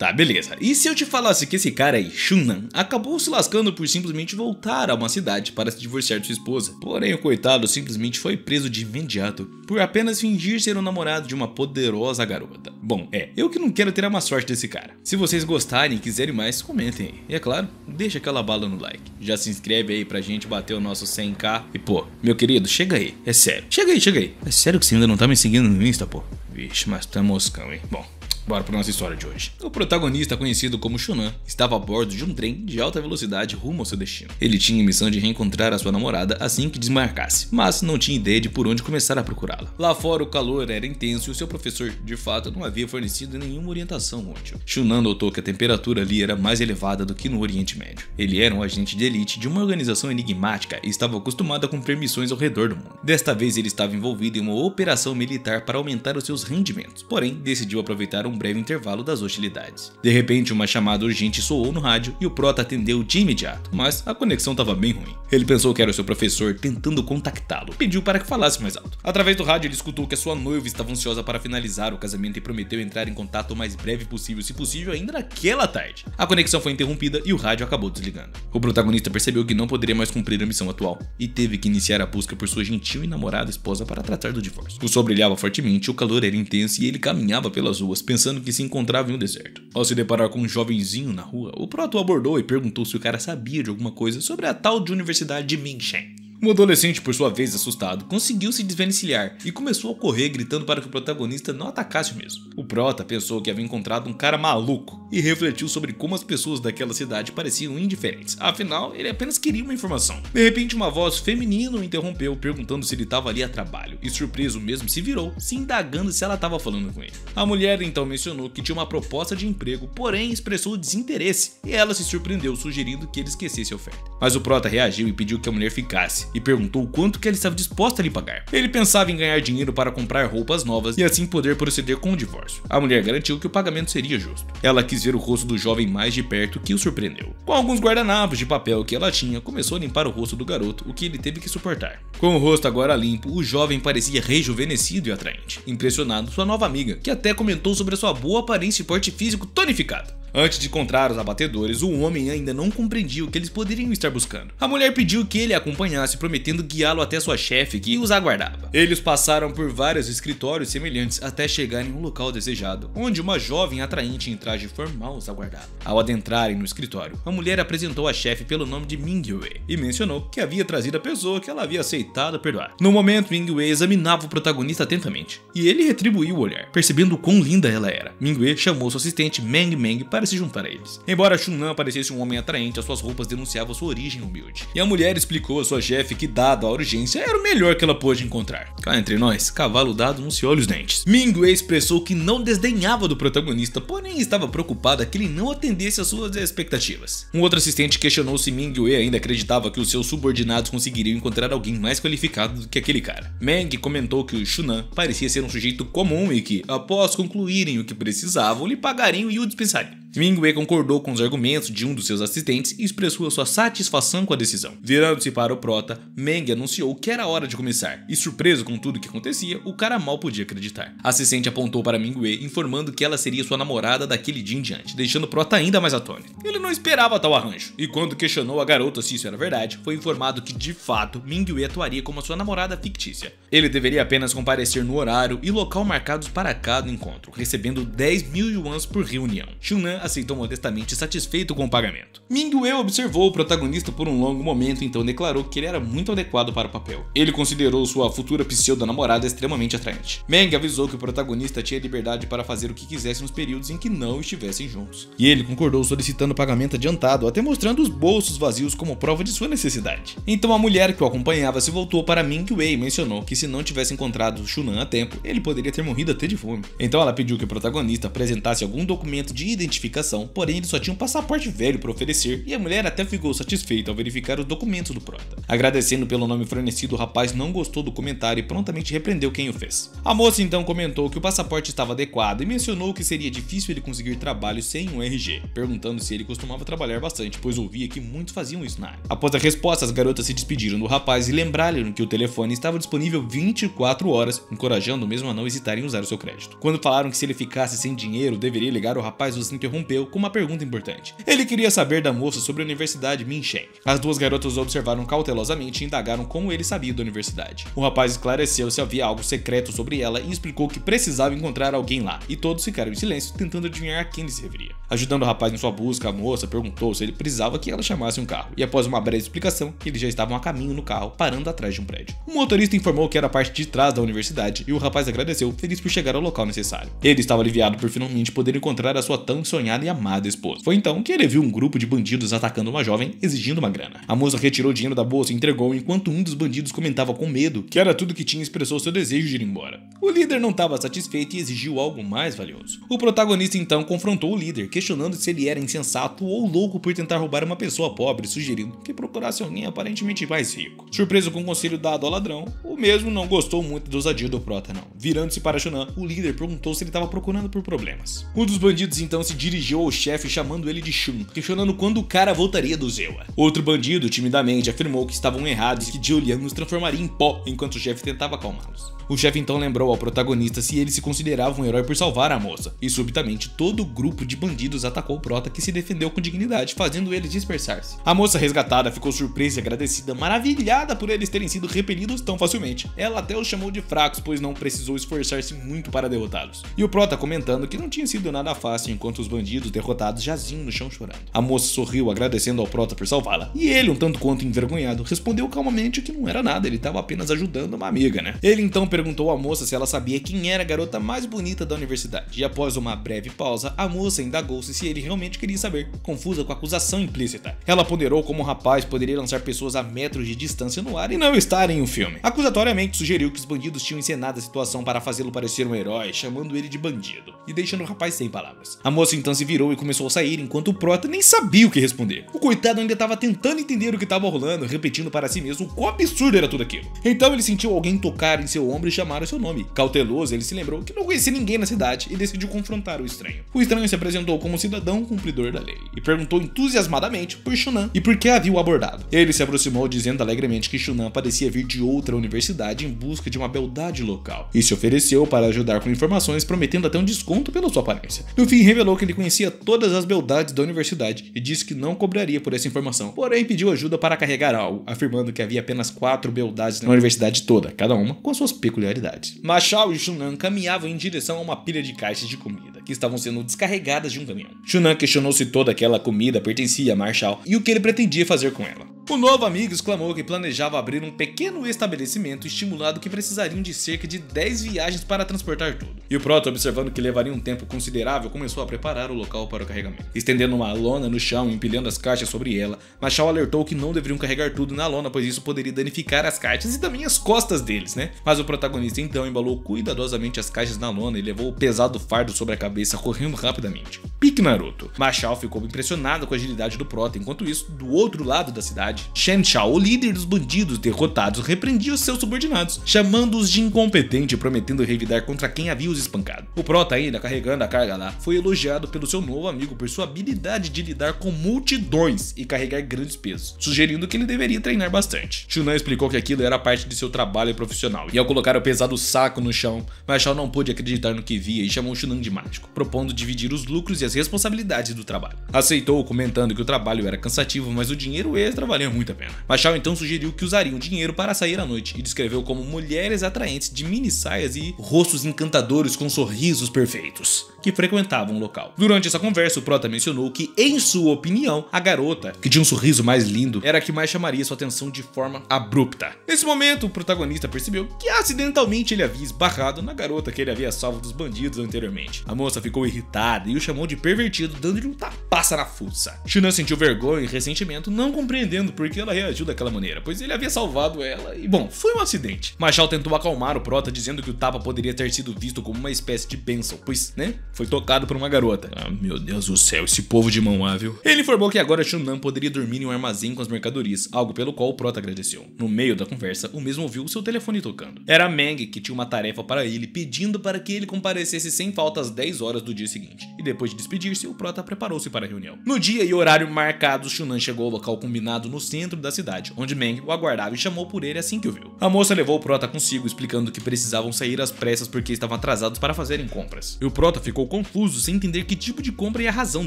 Tá, beleza. E se eu te falasse que esse cara aí, Shunan, acabou se lascando por simplesmente voltar a uma cidade para se divorciar de sua esposa? Porém, o coitado simplesmente foi preso de imediato por apenas fingir ser o namorado de uma poderosa garota. Bom, eu que não quero ter a má sorte desse cara. Se vocês gostarem e quiserem mais, comentem aí. E é claro, deixa aquela bala no like. Já se inscreve aí pra gente bater o nosso 100k. E pô, meu querido, chega aí. É sério. Chega aí. É sério que você ainda não tá me seguindo no Insta, pô? Vixe, mas tá moscão, hein? Bom, bora pra nossa história de hoje. O protagonista, conhecido como Shunan, estava a bordo de um trem de alta velocidade rumo ao seu destino. Ele tinha a missão de reencontrar a sua namorada assim que desmarcasse, mas não tinha ideia de por onde começar a procurá-la. Lá fora o calor era intenso e o seu professor, de fato, não havia fornecido nenhuma orientação útil. Shunan notou que a temperatura ali era mais elevada do que no Oriente Médio. Ele era um agente de elite de uma organização enigmática e estava acostumado a cumprir missões ao redor do mundo. Desta vez ele estava envolvido em uma operação militar para aumentar os seus rendimentos, porém decidiu aproveitar um breve intervalo das hostilidades. De repente, uma chamada urgente soou no rádio e o prota atendeu de imediato, mas a conexão estava bem ruim. Ele pensou que era o seu professor tentando contactá-lo, pediu para que falasse mais alto. Através do rádio ele escutou que a sua noiva estava ansiosa para finalizar o casamento e prometeu entrar em contato o mais breve possível, se possível ainda naquela tarde. A conexão foi interrompida e o rádio acabou desligando. O protagonista percebeu que não poderia mais cumprir a missão atual e teve que iniciar a busca por sua gentil e namorada esposa para tratar do divórcio. O sol brilhava fortemente, o calor era intenso e ele caminhava pelas ruas pensando que se encontrava em um deserto. Ao se deparar com um jovenzinho na rua, o prota o abordou e perguntou se o cara sabia de alguma coisa sobre a tal de Universidade de Mingshan. O adolescente, por sua vez assustado, conseguiu se desvencilhar e começou a correr gritando para que o protagonista não atacasse o mesmo. O prota pensou que havia encontrado um cara maluco e refletiu sobre como as pessoas daquela cidade pareciam indiferentes. Afinal, ele apenas queria uma informação. De repente, uma voz feminina o interrompeu, perguntando se ele estava ali a trabalho, e surpreso mesmo se virou, se indagando se ela estava falando com ele. A mulher então mencionou que tinha uma proposta de emprego, porém expressou desinteresse, e ela se surpreendeu, sugerindo que ele esquecesse a oferta. Mas o prota reagiu e pediu que a mulher ficasse, e perguntou o quanto que ela estava disposta a lhe pagar. Ele pensava em ganhar dinheiro para comprar roupas novas e assim poder proceder com o divórcio. A mulher garantiu que o pagamento seria justo. Ela quis ver o rosto do jovem mais de perto, que o surpreendeu. Com alguns guardanapos de papel que ela tinha, começou a limpar o rosto do garoto, o que ele teve que suportar. Com o rosto agora limpo, o jovem parecia rejuvenescido e atraente, impressionando sua nova amiga, que até comentou sobre a sua boa aparência e porte físico tonificado. Antes de encontrar os abatedores, o homem ainda não compreendia o que eles poderiam estar buscando. A mulher pediu que ele a acompanhasse, prometendo guiá-lo até sua chefe, que os aguardava. Eles passaram por vários escritórios semelhantes até chegarem no local desejado, onde uma jovem atraente em traje formal os aguardava. Ao adentrarem no escritório, a mulher apresentou a chefe pelo nome de Ming-Wei e mencionou que havia trazido a pessoa que ela havia aceitado perdoar. No momento, Ming-Wei examinava o protagonista atentamente, e ele retribuiu o olhar, percebendo o quão linda ela era. Ming-Wei chamou sua assistente Meng para se juntar a eles. Embora Shunan parecesse um homem atraente, as suas roupas denunciavam sua origem humilde. E a mulher explicou a sua chefe que, dado a urgência, era o melhor que ela pôde encontrar. Cá entre nós, cavalo dado não se olha os dentes. Ming-Wei expressou que não desdenhava do protagonista, porém estava preocupada que ele não atendesse às suas expectativas. Um outro assistente questionou se Ming-Wei ainda acreditava que os seus subordinados conseguiriam encontrar alguém mais qualificado do que aquele cara. Meng comentou que o Shunan parecia ser um sujeito comum e que, após concluírem o que precisavam, lhe pagariam e o dispensariam. Ming-Wei concordou com os argumentos de um dos seus assistentes e expressou a sua satisfação com a decisão. Virando-se para o prota, Meng anunciou que era hora de começar, e surpreso com tudo o que acontecia, o cara mal podia acreditar. A assistente apontou para Ming-Wei, informando que ela seria sua namorada daquele dia em diante, deixando o prota ainda mais atônito. Ele não esperava tal arranjo, e quando questionou a garota se isso era verdade, foi informado que, de fato, Ming-Wei atuaria como sua namorada fictícia. Ele deveria apenas comparecer no horário e local marcados para cada encontro, recebendo 10.000 yuans por reunião. Shunan aceitou modestamente, satisfeito com o pagamento. Ming-Wei observou o protagonista por um longo momento, então declarou que ele era muito adequado para o papel. Ele considerou sua futura pseudo-namorada extremamente atraente. Meng avisou que o protagonista tinha liberdade para fazer o que quisesse nos períodos em que não estivessem juntos. E ele concordou, solicitando pagamento adiantado, até mostrando os bolsos vazios como prova de sua necessidade. Então a mulher que o acompanhava se voltou para Ming-Wei e mencionou que se não tivesse encontrado Shunan a tempo, ele poderia ter morrido até de fome. Então ela pediu que o protagonista apresentasse algum documento de identificação, porém ele só tinha um passaporte velho para oferecer, e a mulher até ficou satisfeita ao verificar os documentos do prota. Agradecendo pelo nome fornecido, o rapaz não gostou do comentário e prontamente repreendeu quem o fez. A moça então comentou que o passaporte estava adequado e mencionou que seria difícil ele conseguir trabalho sem um RG, perguntando se ele costumava trabalhar bastante, pois ouvia que muitos faziam isso na área. Após a resposta, as garotas se despediram do rapaz e lembraram que o telefone estava disponível 24 horas, encorajando o mesmo a não hesitar em usar o seu crédito. Quando falaram que se ele ficasse sem dinheiro, deveria ligar, o rapaz os interrompeu interrompeu com uma pergunta importante. Ele queria saber da moça sobre a Universidade Minsheng. As duas garotas o observaram cautelosamente e indagaram como ele sabia da universidade. O rapaz esclareceu se havia algo secreto sobre ela e explicou que precisava encontrar alguém lá, e todos ficaram em silêncio, tentando adivinhar a quem ele se referia. Ajudando o rapaz em sua busca, a moça perguntou se ele precisava que ela chamasse um carro, e após uma breve explicação, eles já estavam a caminho no carro, parando atrás de um prédio. O motorista informou que era a parte de trás da universidade, e o rapaz agradeceu, feliz por chegar ao local necessário. Ele estava aliviado por finalmente poder encontrar a sua tão sonhada e amada esposa. Foi então que ele viu um grupo de bandidos atacando uma jovem, exigindo uma grana. A moça retirou o dinheiro da bolsa e entregou, enquanto um dos bandidos comentava com medo que era tudo que tinha e expressou seu desejo de ir embora. O líder não estava satisfeito e exigiu algo mais valioso. O protagonista então confrontou o líder, questionando se ele era insensato ou louco por tentar roubar uma pessoa pobre, sugerindo que procurasse alguém aparentemente mais rico. Surpreso com o conselho dado ao ladrão, o mesmo não gostou muito da ousadia do prota não. Virando-se para Shunan, o líder perguntou se ele estava procurando por problemas. Um dos bandidos então se dirigiu ao chefe chamando ele de Shun, questionando quando o cara voltaria do Zewa. Outro bandido timidamente afirmou que estavam errados e que Julian os transformaria em pó enquanto o chefe tentava acalmá-los. O chefe então lembrou ao protagonista se ele se considerava um herói por salvar a moça, e subitamente todo o grupo de bandidos atacou o prota, que se defendeu com dignidade, fazendo ele dispersar-se. A moça resgatada ficou surpresa e agradecida, maravilhada por eles terem sido repelidos tão facilmente. Ela até os chamou de fracos, pois não precisou esforçar-se muito para derrotá-los. E o prota comentando que não tinha sido nada fácil enquanto os bandidos derrotados jaziam no chão chorando. A moça sorriu agradecendo ao prota por salvá-la, e ele, um tanto quanto envergonhado, respondeu calmamente que não era nada, ele estava apenas ajudando uma amiga, né? Ele então perguntou à moça se ela sabia quem era a garota mais bonita da universidade, e após uma breve pausa, a moça indagou-se se ele realmente queria saber, confusa com a acusação implícita. Ela ponderou como o rapaz poderia lançar pessoas a metros de distância no ar e não estar em um filme. Acusatoriamente sugeriu que os bandidos tinham encenado a situação para fazê-lo parecer um herói, chamando ele de bandido, e deixando o rapaz sem palavras. A moça então se virou e começou a sair, enquanto o prota nem sabia o que responder. O coitado ainda estava tentando entender o que estava rolando, repetindo para si mesmo o quão absurdo era tudo aquilo. Então ele sentiu alguém tocar em seu ombro e chamar o seu nome. Cauteloso, ele se lembrou que não conhecia ninguém na cidade e decidiu confrontar o estranho. O estranho se apresentou como cidadão cumpridor da lei e perguntou entusiasmadamente por Shunan e por que havia o abordado. Ele se aproximou dizendo alegremente que Shunan parecia vir de outra universidade em busca de uma beldade local e se ofereceu para ajudar com informações, prometendo até um desconto pela sua aparência. No fim, revelou que ele conhecia todas as beldades da universidade e disse que não cobraria por essa informação, porém pediu ajuda para carregar algo, afirmando que havia apenas 4 beldades na universidade toda, cada uma com suas peculiaridades. Mashao e Shunan caminhavam em direção a uma pilha de caixas de comida que estavam sendo descarregadas de um caminhão. Shunan questionou se toda aquela comida pertencia a Marshall e o que ele pretendia fazer com ela. O novo amigo exclamou que planejava abrir um pequeno estabelecimento, estimulado que precisariam de cerca de 10 viagens para transportar tudo. E o prota, observando que levaria um tempo considerável, começou a preparar o local para o carregamento. Estendendo uma lona no chão e empilhando as caixas sobre ela, Mashal alertou que não deveriam carregar tudo na lona, pois isso poderia danificar as caixas e também as costas deles, né? Mas o protagonista então embalou cuidadosamente as caixas na lona e levou o pesado fardo sobre a cabeça, correndo rapidamente. Pique Naruto. Mashal ficou impressionado com a agilidade do prota, enquanto isso, do outro lado da cidade, Shen Shao, o líder dos bandidos derrotados, repreendia os seus subordinados, chamando-os de incompetente e prometendo revidar contra quem havia os espancado. O prota, ainda carregando a carga lá, foi elogiado pelo seu novo amigo por sua habilidade de lidar com multidões e carregar grandes pesos, sugerindo que ele deveria treinar bastante. Shunan explicou que aquilo era parte de seu trabalho profissional, e ao colocar o pesado saco no chão, Marshall não pôde acreditar no que via e chamou Shunan de mágico, propondo dividir os lucros e as responsabilidades do trabalho. Aceitou, comentando que o trabalho era cansativo, mas o dinheiro extra valia muito a pena. Marshall então sugeriu que usariam o dinheiro para sair à noite e descreveu como mulheres atraentes de mini saias e rostos encantadores com sorrisos perfeitos que frequentavam o local. Durante essa conversa, o prota mencionou que, em sua opinião, a garota, que tinha um sorriso mais lindo, era a que mais chamaria sua atenção de forma abrupta. Nesse momento, o protagonista percebeu que acidentalmente ele havia esbarrado na garota que ele havia salvo dos bandidos anteriormente. A moça ficou irritada e o chamou de pervertido, dando-lhe um tapaça na fuça. Shunan sentiu vergonha e ressentimento, não compreendendo por que ela reagiu daquela maneira, pois ele havia salvado ela e, bom, foi um acidente. Marshall tentou acalmar o prota, dizendo que o tapa poderia ter sido visto como uma espécie de bênção, pois, né, foi tocado por uma garota. Ah, meu Deus do céu, esse povo de mão hábil. Ele informou que agora Shunan poderia dormir em um armazém com as mercadorias, algo pelo qual o prota agradeceu. No meio da conversa, o mesmo ouviu o seu telefone tocando. Era Meng, que tinha uma tarefa para ele, pedindo para que ele comparecesse sem falta às 10 horas do dia seguinte. E depois de despedir-se, o prota preparou-se para a reunião. No dia e horário marcados, Shunan chegou ao local combinado no centro da cidade, onde Meng o aguardava e chamou por ele assim que o viu. A moça levou o prota consigo, explicando que precisavam sair às pressas porque estavam atrasados para fazerem compras. E o prota ficou ficou confuso sem entender que tipo de compra e a razão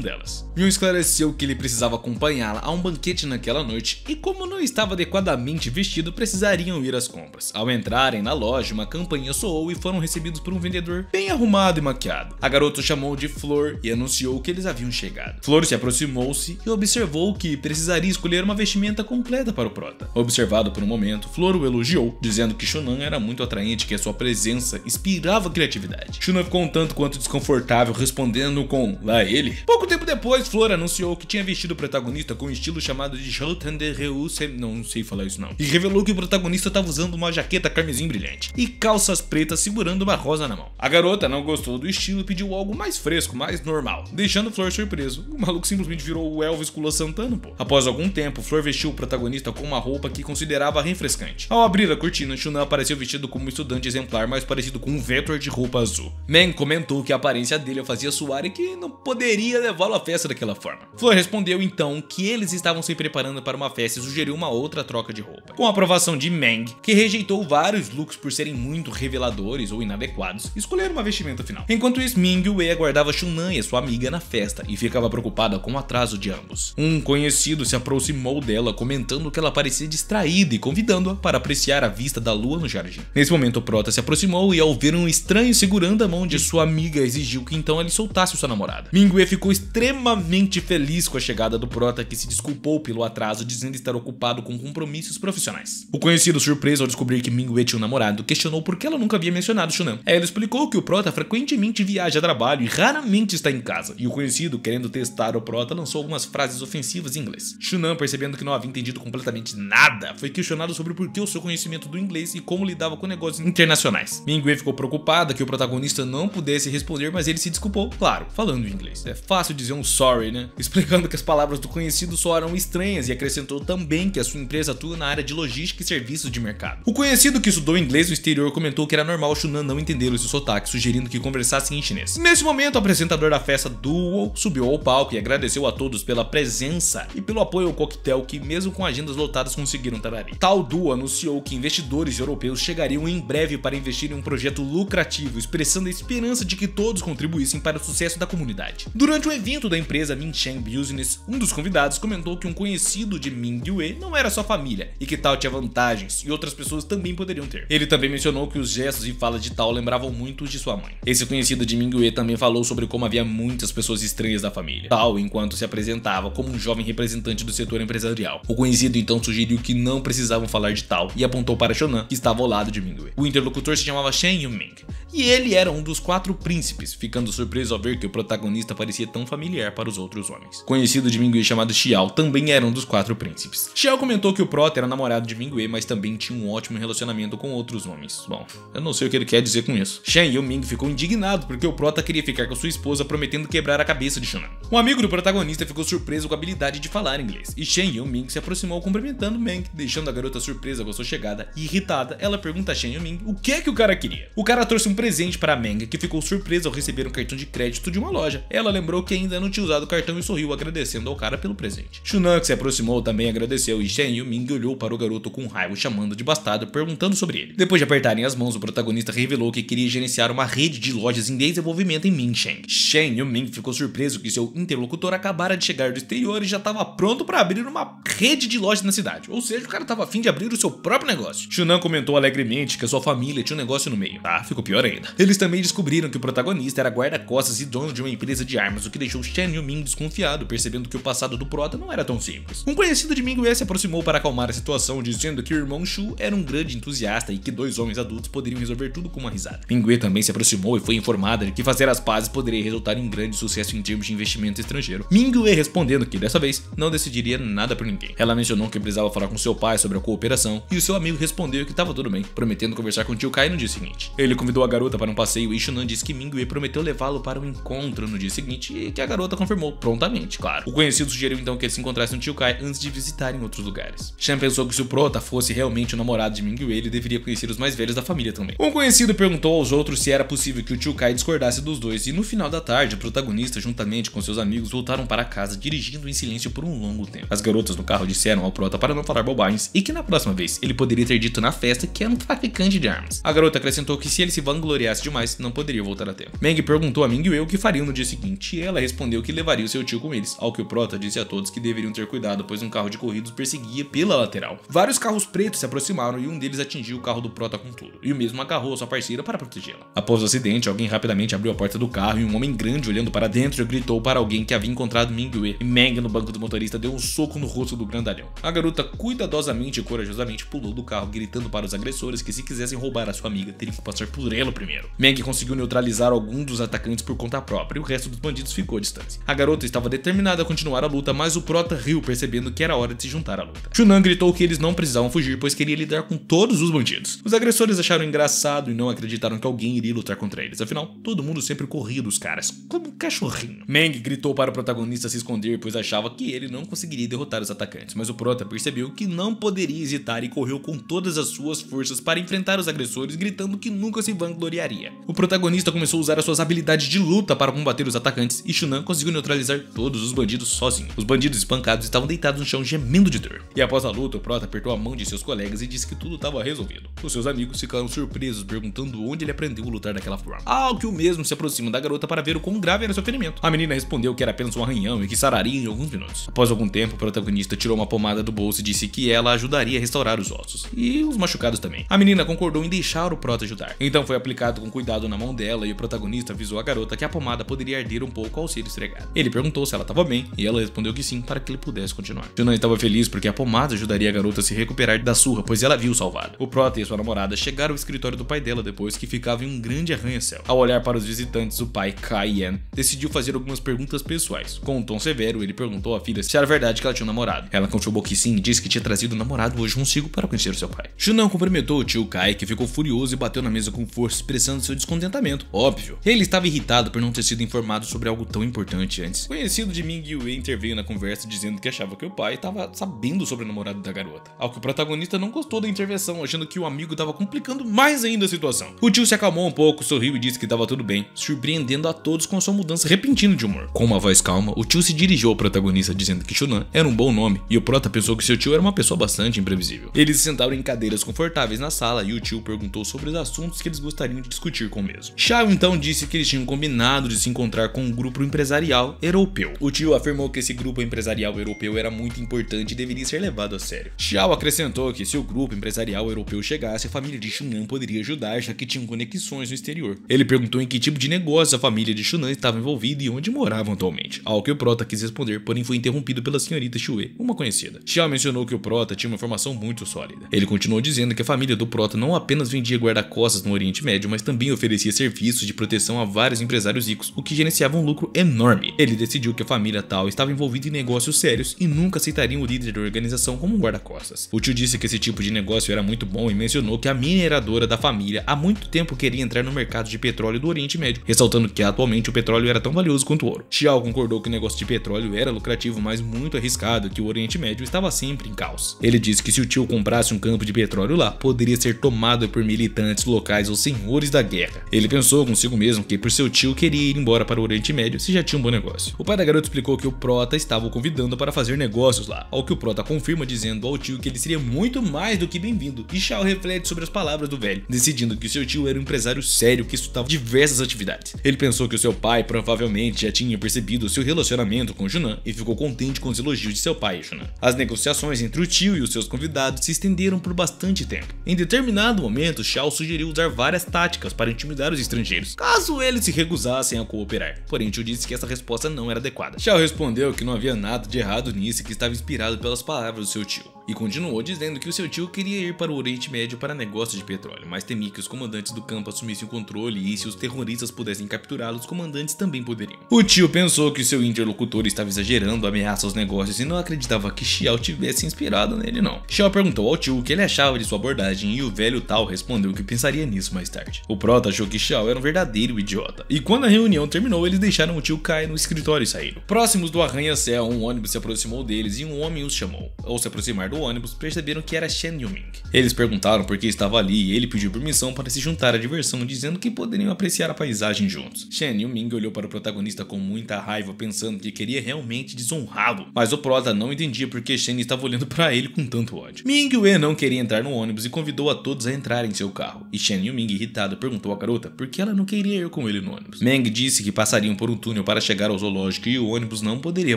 delas. Mion esclareceu que ele precisava acompanhá-la a um banquete naquela noite e, como não estava adequadamente vestido, precisariam ir às compras. Ao entrarem na loja, uma campainha soou e foram recebidos por um vendedor bem arrumado e maquiado. A garota chamou de Flor e anunciou que eles haviam chegado. Flor se aproximou-se e observou que precisaria escolher uma vestimenta completa para o prota. Observado por um momento, Flor o elogiou, dizendo que Shunan era muito atraente e que a sua presença inspirava criatividade. Shunan ficou um tanto quanto desconfortável, respondendo com "lá ele". Pouco tempo depois, Flor anunciou que tinha vestido o protagonista com um estilo chamado de Jotan de Reus, não sei falar isso não, e revelou que o protagonista estava usando uma jaqueta carmesim brilhante e calças pretas segurando uma rosa na mão. A garota não gostou do estilo e pediu algo mais fresco, mais normal, deixando Flor surpreso. O maluco simplesmente virou o Elvis Lua Santana, pô. Após algum tempo, Flor vestiu o protagonista com uma roupa que considerava refrescante. Ao abrir a cortina, Shunan apareceu vestido como um estudante exemplar mais parecido com um Vetor de roupa azul. Meng comentou que a aparência dele o fazia suar e que não poderia levá-lo à festa daquela forma. Flor respondeu então que eles estavam se preparando para uma festa e sugeriu uma outra troca de roupa. Com a aprovação de Meng, que rejeitou vários looks por serem muito reveladores ou inadequados, escolheram uma vestimenta final. Enquanto isso, Mingyue aguardava Shunan e sua amiga na festa e ficava preocupada com o atraso de ambos. Um conhecido se aproximou dela, comentando que ela parecia distraída e convidando-a para apreciar a vista da lua no jardim. Nesse momento, o prota se aproximou e, ao ver um estranho segurando a mão de sua amiga, exigiu que então ele soltasse sua namorada. Mingyue ficou extremamente feliz com a chegada do prota, que se desculpou pelo atraso, dizendo estar ocupado com compromissos profissionais. O conhecido, surpreso ao descobrir que Mingyue tinha um namorado, questionou por que ela nunca havia mencionado Shunan. Ela explicou que o prota frequentemente viaja a trabalho e raramente está em casa, e o conhecido, querendo testar o prota, lançou algumas frases ofensivas em inglês. Shunan, percebendo que não havia entendido completamente nada, foi questionado sobre por que o seu conhecimento do inglês e como lidava com negócios internacionais. Mingyue ficou preocupada que o protagonista não pudesse responder, mas ele se desculpou, claro, falando em inglês. É fácil dizer um sorry, né? Explicando que as palavras do conhecido soaram estranhas e acrescentou também que a sua empresa atua na área de logística e serviços de mercado. O conhecido, que estudou inglês no exterior, comentou que era normal Shunan não entender o seu sotaque, sugerindo que conversassem em chinês. Nesse momento, o apresentador da festa, Duo, subiu ao palco e agradeceu a todos pela presença e pelo apoio ao coquetel que, mesmo com agendas lotadas, conseguiram trazer. Tal Duo anunciou que investidores europeus chegariam em breve para investir em um projeto lucrativo, expressando a esperança de que todos contribuíssem para o sucesso da comunidade. Durante o evento da empresa Minsheng Business, um dos convidados comentou que um conhecido de Mingyue não era sua família e que Tal tinha vantagens e outras pessoas também poderiam ter. Ele também mencionou que os gestos e falas de Tal lembravam muito os de sua mãe. Esse conhecido de Mingyue também falou sobre como havia muitas pessoas estranhas da família. Tal, enquanto se apresentava como um jovem representante do setor empresarial. O conhecido então sugeriu que não precisavam falar de Tal e apontou para Shunan, que estava ao lado de Mingyue. O interlocutor se chamava Shen Yuming e ele era um dos 4 príncipes, ficando surpreso ao ver que o protagonista parecia tão familiar para os outros homens. Conhecido de Mingyue chamado Xiao também era um dos 4 príncipes. Xiao comentou que o prota era namorado de Mingyue, mas também tinha um ótimo relacionamento com outros homens. Bom, eu não sei o que ele quer dizer com isso. Shen Yuming ficou indignado porque o prota queria ficar com sua esposa, prometendo quebrar a cabeça de Shunan. Um amigo do protagonista ficou surpreso com a habilidade de falar inglês, e Shen Yuming se aproximou cumprimentando Meng, deixando a garota surpresa com sua chegada, e irritada, ela pergunta a Shen Yuming o que é que o cara queria. O cara trouxe um presente para Meng, que ficou surpresa ao receber um cartão de crédito de uma loja. Ela lembrou que ainda não tinha usado o cartão e sorriu, agradecendo ao cara pelo presente. Shunan, que se aproximou, também agradeceu, e Shen Yuming olhou para o garoto com raiva, chamando de bastardo, perguntando sobre ele. Depois de apertarem as mãos, o protagonista revelou que queria gerenciar uma rede de lojas em desenvolvimento em Minsheng. Shen Yuming ficou surpreso que seu interlocutor acabara de chegar do exterior e já estava pronto para abrir uma rede de lojas na cidade, ou seja, o cara estava a fim de abrir o seu próprio negócio. Shunan comentou alegremente que a sua família tinha um negócio no meio. Ficou pior ainda. Eles também descobriram que o protagonista era guarda-costas e dono de uma empresa de armas, o que deixou Shen Yuming desconfiado, percebendo que o passado do prota não era tão simples. Um conhecido de Mingyue se aproximou para acalmar a situação, dizendo que o irmão Shu era um grande entusiasta e que 2 homens adultos poderiam resolver tudo com uma risada. Mingyue também se aproximou e foi informada de que fazer as pazes poderia resultar em grande sucesso em termos de investimento estrangeiro. Mingyue respondendo que dessa vez não decidiria nada por ninguém. Ela mencionou que precisava falar com seu pai sobre a cooperação e o seu amigo respondeu que estava tudo bem, prometendo conversar com Tio Kai no dia seguinte. Ele convidou a garota para um passeio e Shunan disse que Mingyue prometeu levá-lo para um encontro no dia seguinte e que a garota confirmou prontamente, claro. O conhecido sugeriu então que eles se encontrassem no Tio Kai antes de visitarem outros lugares. Shen pensou que se o prota fosse realmente o namorado de Mingyue, ele deveria conhecer os mais velhos da família também. Um conhecido perguntou aos outros se era possível que o Tio Kai discordasse dos dois, e no final da tarde, o protagonista, juntamente com seus amigos, voltaram para casa, dirigindo em silêncio por um longo tempo. As garotas no carro disseram ao prota para não falar bobagens e que na próxima vez ele poderia ter dito na festa que era um traficante de armas. A garota acrescentou que se ele se vangloriava vangloriasse demais, não poderia voltar a tempo. Meng perguntou a Mingyue o que fariam no dia seguinte e ela respondeu que levaria o seu tio com eles, ao que o prota disse a todos que deveriam ter cuidado, pois um carro de corridas perseguia pela lateral. Vários carros pretos se aproximaram e um deles atingiu o carro do prota com tudo, e o mesmo agarrou a sua parceira para protegê-la. Após o acidente, alguém rapidamente abriu a porta do carro e um homem grande olhando para dentro gritou para alguém que havia encontrado Mingyue, e Meng no banco do motorista deu um soco no rosto do grandalhão. A garota cuidadosamente e corajosamente pulou do carro gritando para os agressores que se quisessem roubar a sua amiga, teriam que passar por ela primeiro. Meng conseguiu neutralizar alguns dos atacantes por conta própria e o resto dos bandidos ficou à distância. A garota estava determinada a continuar a luta, mas o prota riu percebendo que era hora de se juntar à luta. Shunan gritou que eles não precisavam fugir, pois queria lidar com todos os bandidos. Os agressores acharam engraçado e não acreditaram que alguém iria lutar contra eles, afinal, todo mundo sempre corria dos caras, como um cachorrinho. Meng gritou para o protagonista se esconder, pois achava que ele não conseguiria derrotar os atacantes, mas o prota percebeu que não poderia hesitar e correu com todas as suas forças para enfrentar os agressores, gritando que nunca se vangloriaria. O protagonista começou a usar as suas habilidades de luta para combater os atacantes e Shunan conseguiu neutralizar todos os bandidos sozinho. Os bandidos espancados estavam deitados no chão gemendo de dor. E após a luta, o prota apertou a mão de seus colegas e disse que tudo estava resolvido. Os seus amigos ficaram surpresos, perguntando onde ele aprendeu a lutar daquela forma. Ao que o mesmo se aproxima da garota para ver o quão grave era seu ferimento. A menina respondeu que era apenas um arranhão e que sararia em alguns minutos. Após algum tempo, o protagonista tirou uma pomada do bolso e disse que ela ajudaria a restaurar os ossos. E os machucados também. A menina concordou em deixar o prota ajudar. Então foi aplicado com cuidado na mão dela e o protagonista avisou a garota que a pomada poderia arder um pouco ao ser esfregada. Ele perguntou se ela estava bem e ela respondeu que sim, para que ele pudesse continuar. Shunan estava feliz porque a pomada ajudaria a garota a se recuperar da surra, pois ela viu salvada. O prota e sua namorada chegaram ao escritório do pai dela depois que ficava em um grande arranha-céu. Ao olhar para os visitantes, o pai, Kai Yan, decidiu fazer algumas perguntas pessoais. Com um tom severo, ele perguntou à filha se era verdade que ela tinha um namorado. Ela confirmou que sim e disse que tinha trazido o namorado hoje consigo para conhecer seu pai. Shunan cumprimentou o tio Kai, que ficou furioso e bateu na mesa com força, expressando seu descontentamento. Óbvio. Ele estava irritado por não ter sido informado sobre algo tão importante antes. O conhecido de Mingyue interveio na conversa dizendo que achava que o pai estava sabendo sobre o namorado da garota. Ao que o protagonista não gostou da intervenção, achando que o amigo estava complicando mais ainda a situação. O tio se acalmou um pouco, sorriu e disse que estava tudo bem, surpreendendo a todos com a sua mudança repentina de humor. Com uma voz calma, o tio se dirigiu ao protagonista dizendo que Shunan era um bom nome e o prota pensou que seu tio era uma pessoa bastante imprevisível. Eles se sentaram em cadeiras confortáveis na sala e o tio perguntou sobre os assuntos que eles gostariam de discutir com o mesmo. Xiao então disse que eles tinham combinado de se encontrar com um grupo empresarial europeu. O tio afirmou que esse grupo empresarial europeu era muito importante e deveria ser levado a sério. Xiao acrescentou que se o grupo empresarial europeu chegasse, a família de Shunan poderia ajudar, já que tinham conexões no exterior. Ele perguntou em que tipo de negócio a família de Shunan estava envolvida e onde moravam atualmente, ao que o prota quis responder, porém foi interrompido pela senhorita Shue, uma conhecida. Xiao mencionou que o prota tinha uma informação muito sólida. Ele continuou dizendo que a família do prota não apenas vendia guarda-costas no Oriente Médio, mas também oferecia serviços de proteção a vários empresários ricos, o que gerenciava um lucro enorme. Ele decidiu que a família tal estava envolvida em negócios sérios e nunca aceitariam o líder da organização como um guarda-costas. O tio disse que esse tipo de negócio era muito bom e mencionou que a mineradora da família há muito tempo queria entrar no mercado de petróleo do Oriente Médio, ressaltando que atualmente o petróleo era tão valioso quanto o ouro. Xiao concordou que o negócio de petróleo era lucrativo, mas muito arriscado, que o Oriente Médio estava sempre em caos. Ele disse que se o tio comprasse um campo de petróleo lá, poderia ser tomado por militantes locais ou senhores da guerra. Ele pensou consigo mesmo que por seu tio queria ir embora para o Oriente Médio se já tinha um bom negócio. O pai da garota explicou que o prota estava o convidando para fazer negócios lá, ao que o prota confirma dizendo ao tio que ele seria muito mais do que bem-vindo, e Xiao reflete sobre as palavras do velho, decidindo que seu tio era um empresário sério que estudava diversas atividades. Ele pensou que o seu pai provavelmente já tinha percebido seu relacionamento com Shunan e ficou contente com os elogios de seu pai e Shunan. As negociações entre o tio e os seus convidados se estenderam por bastante tempo. Em determinado momento, Xiao sugeriu usar várias táticas para intimidar os estrangeiros, caso eles se recusassem a cooperar. Porém, o tio disse que essa resposta não era adequada. Xiao respondeu que não havia nada de errado nisso e que estava inspirado pelas palavras do seu tio. E continuou dizendo que o seu tio queria ir para o Oriente Médio para negócios de petróleo, mas temia que os comandantes do campo assumissem o controle e se os terroristas pudessem capturá-los, os comandantes também poderiam. O tio pensou que seu interlocutor estava exagerando a ameaça aos negócios e não acreditava que Xiao tivesse inspirado nele não. Xiao perguntou ao tio o que ele achava de sua abordagem e o velho tal respondeu que pensaria nisso mais tarde. O prota achou que Xiao era um verdadeiro idiota. E quando a reunião terminou, eles deixaram o tio cair no escritório e saíram. Próximos do arranha-céu, um ônibus se aproximou deles e um homem os chamou. Ao se aproximar do do ônibus, perceberam que era Shen Yuming. Eles perguntaram por que estava ali e ele pediu permissão para se juntar à diversão, dizendo que poderiam apreciar a paisagem juntos. Shen Yuming olhou para o protagonista com muita raiva, pensando que queria realmente desonrá-lo, mas o prota não entendia porque Shen estava olhando para ele com tanto ódio. Ming-Wei não queria entrar no ônibus e convidou a todos a entrarem em seu carro, e Shen Yuming, irritado, perguntou à garota por que ela não queria ir com ele no ônibus. Meng disse que passariam por um túnel para chegar ao zoológico e o ônibus não poderia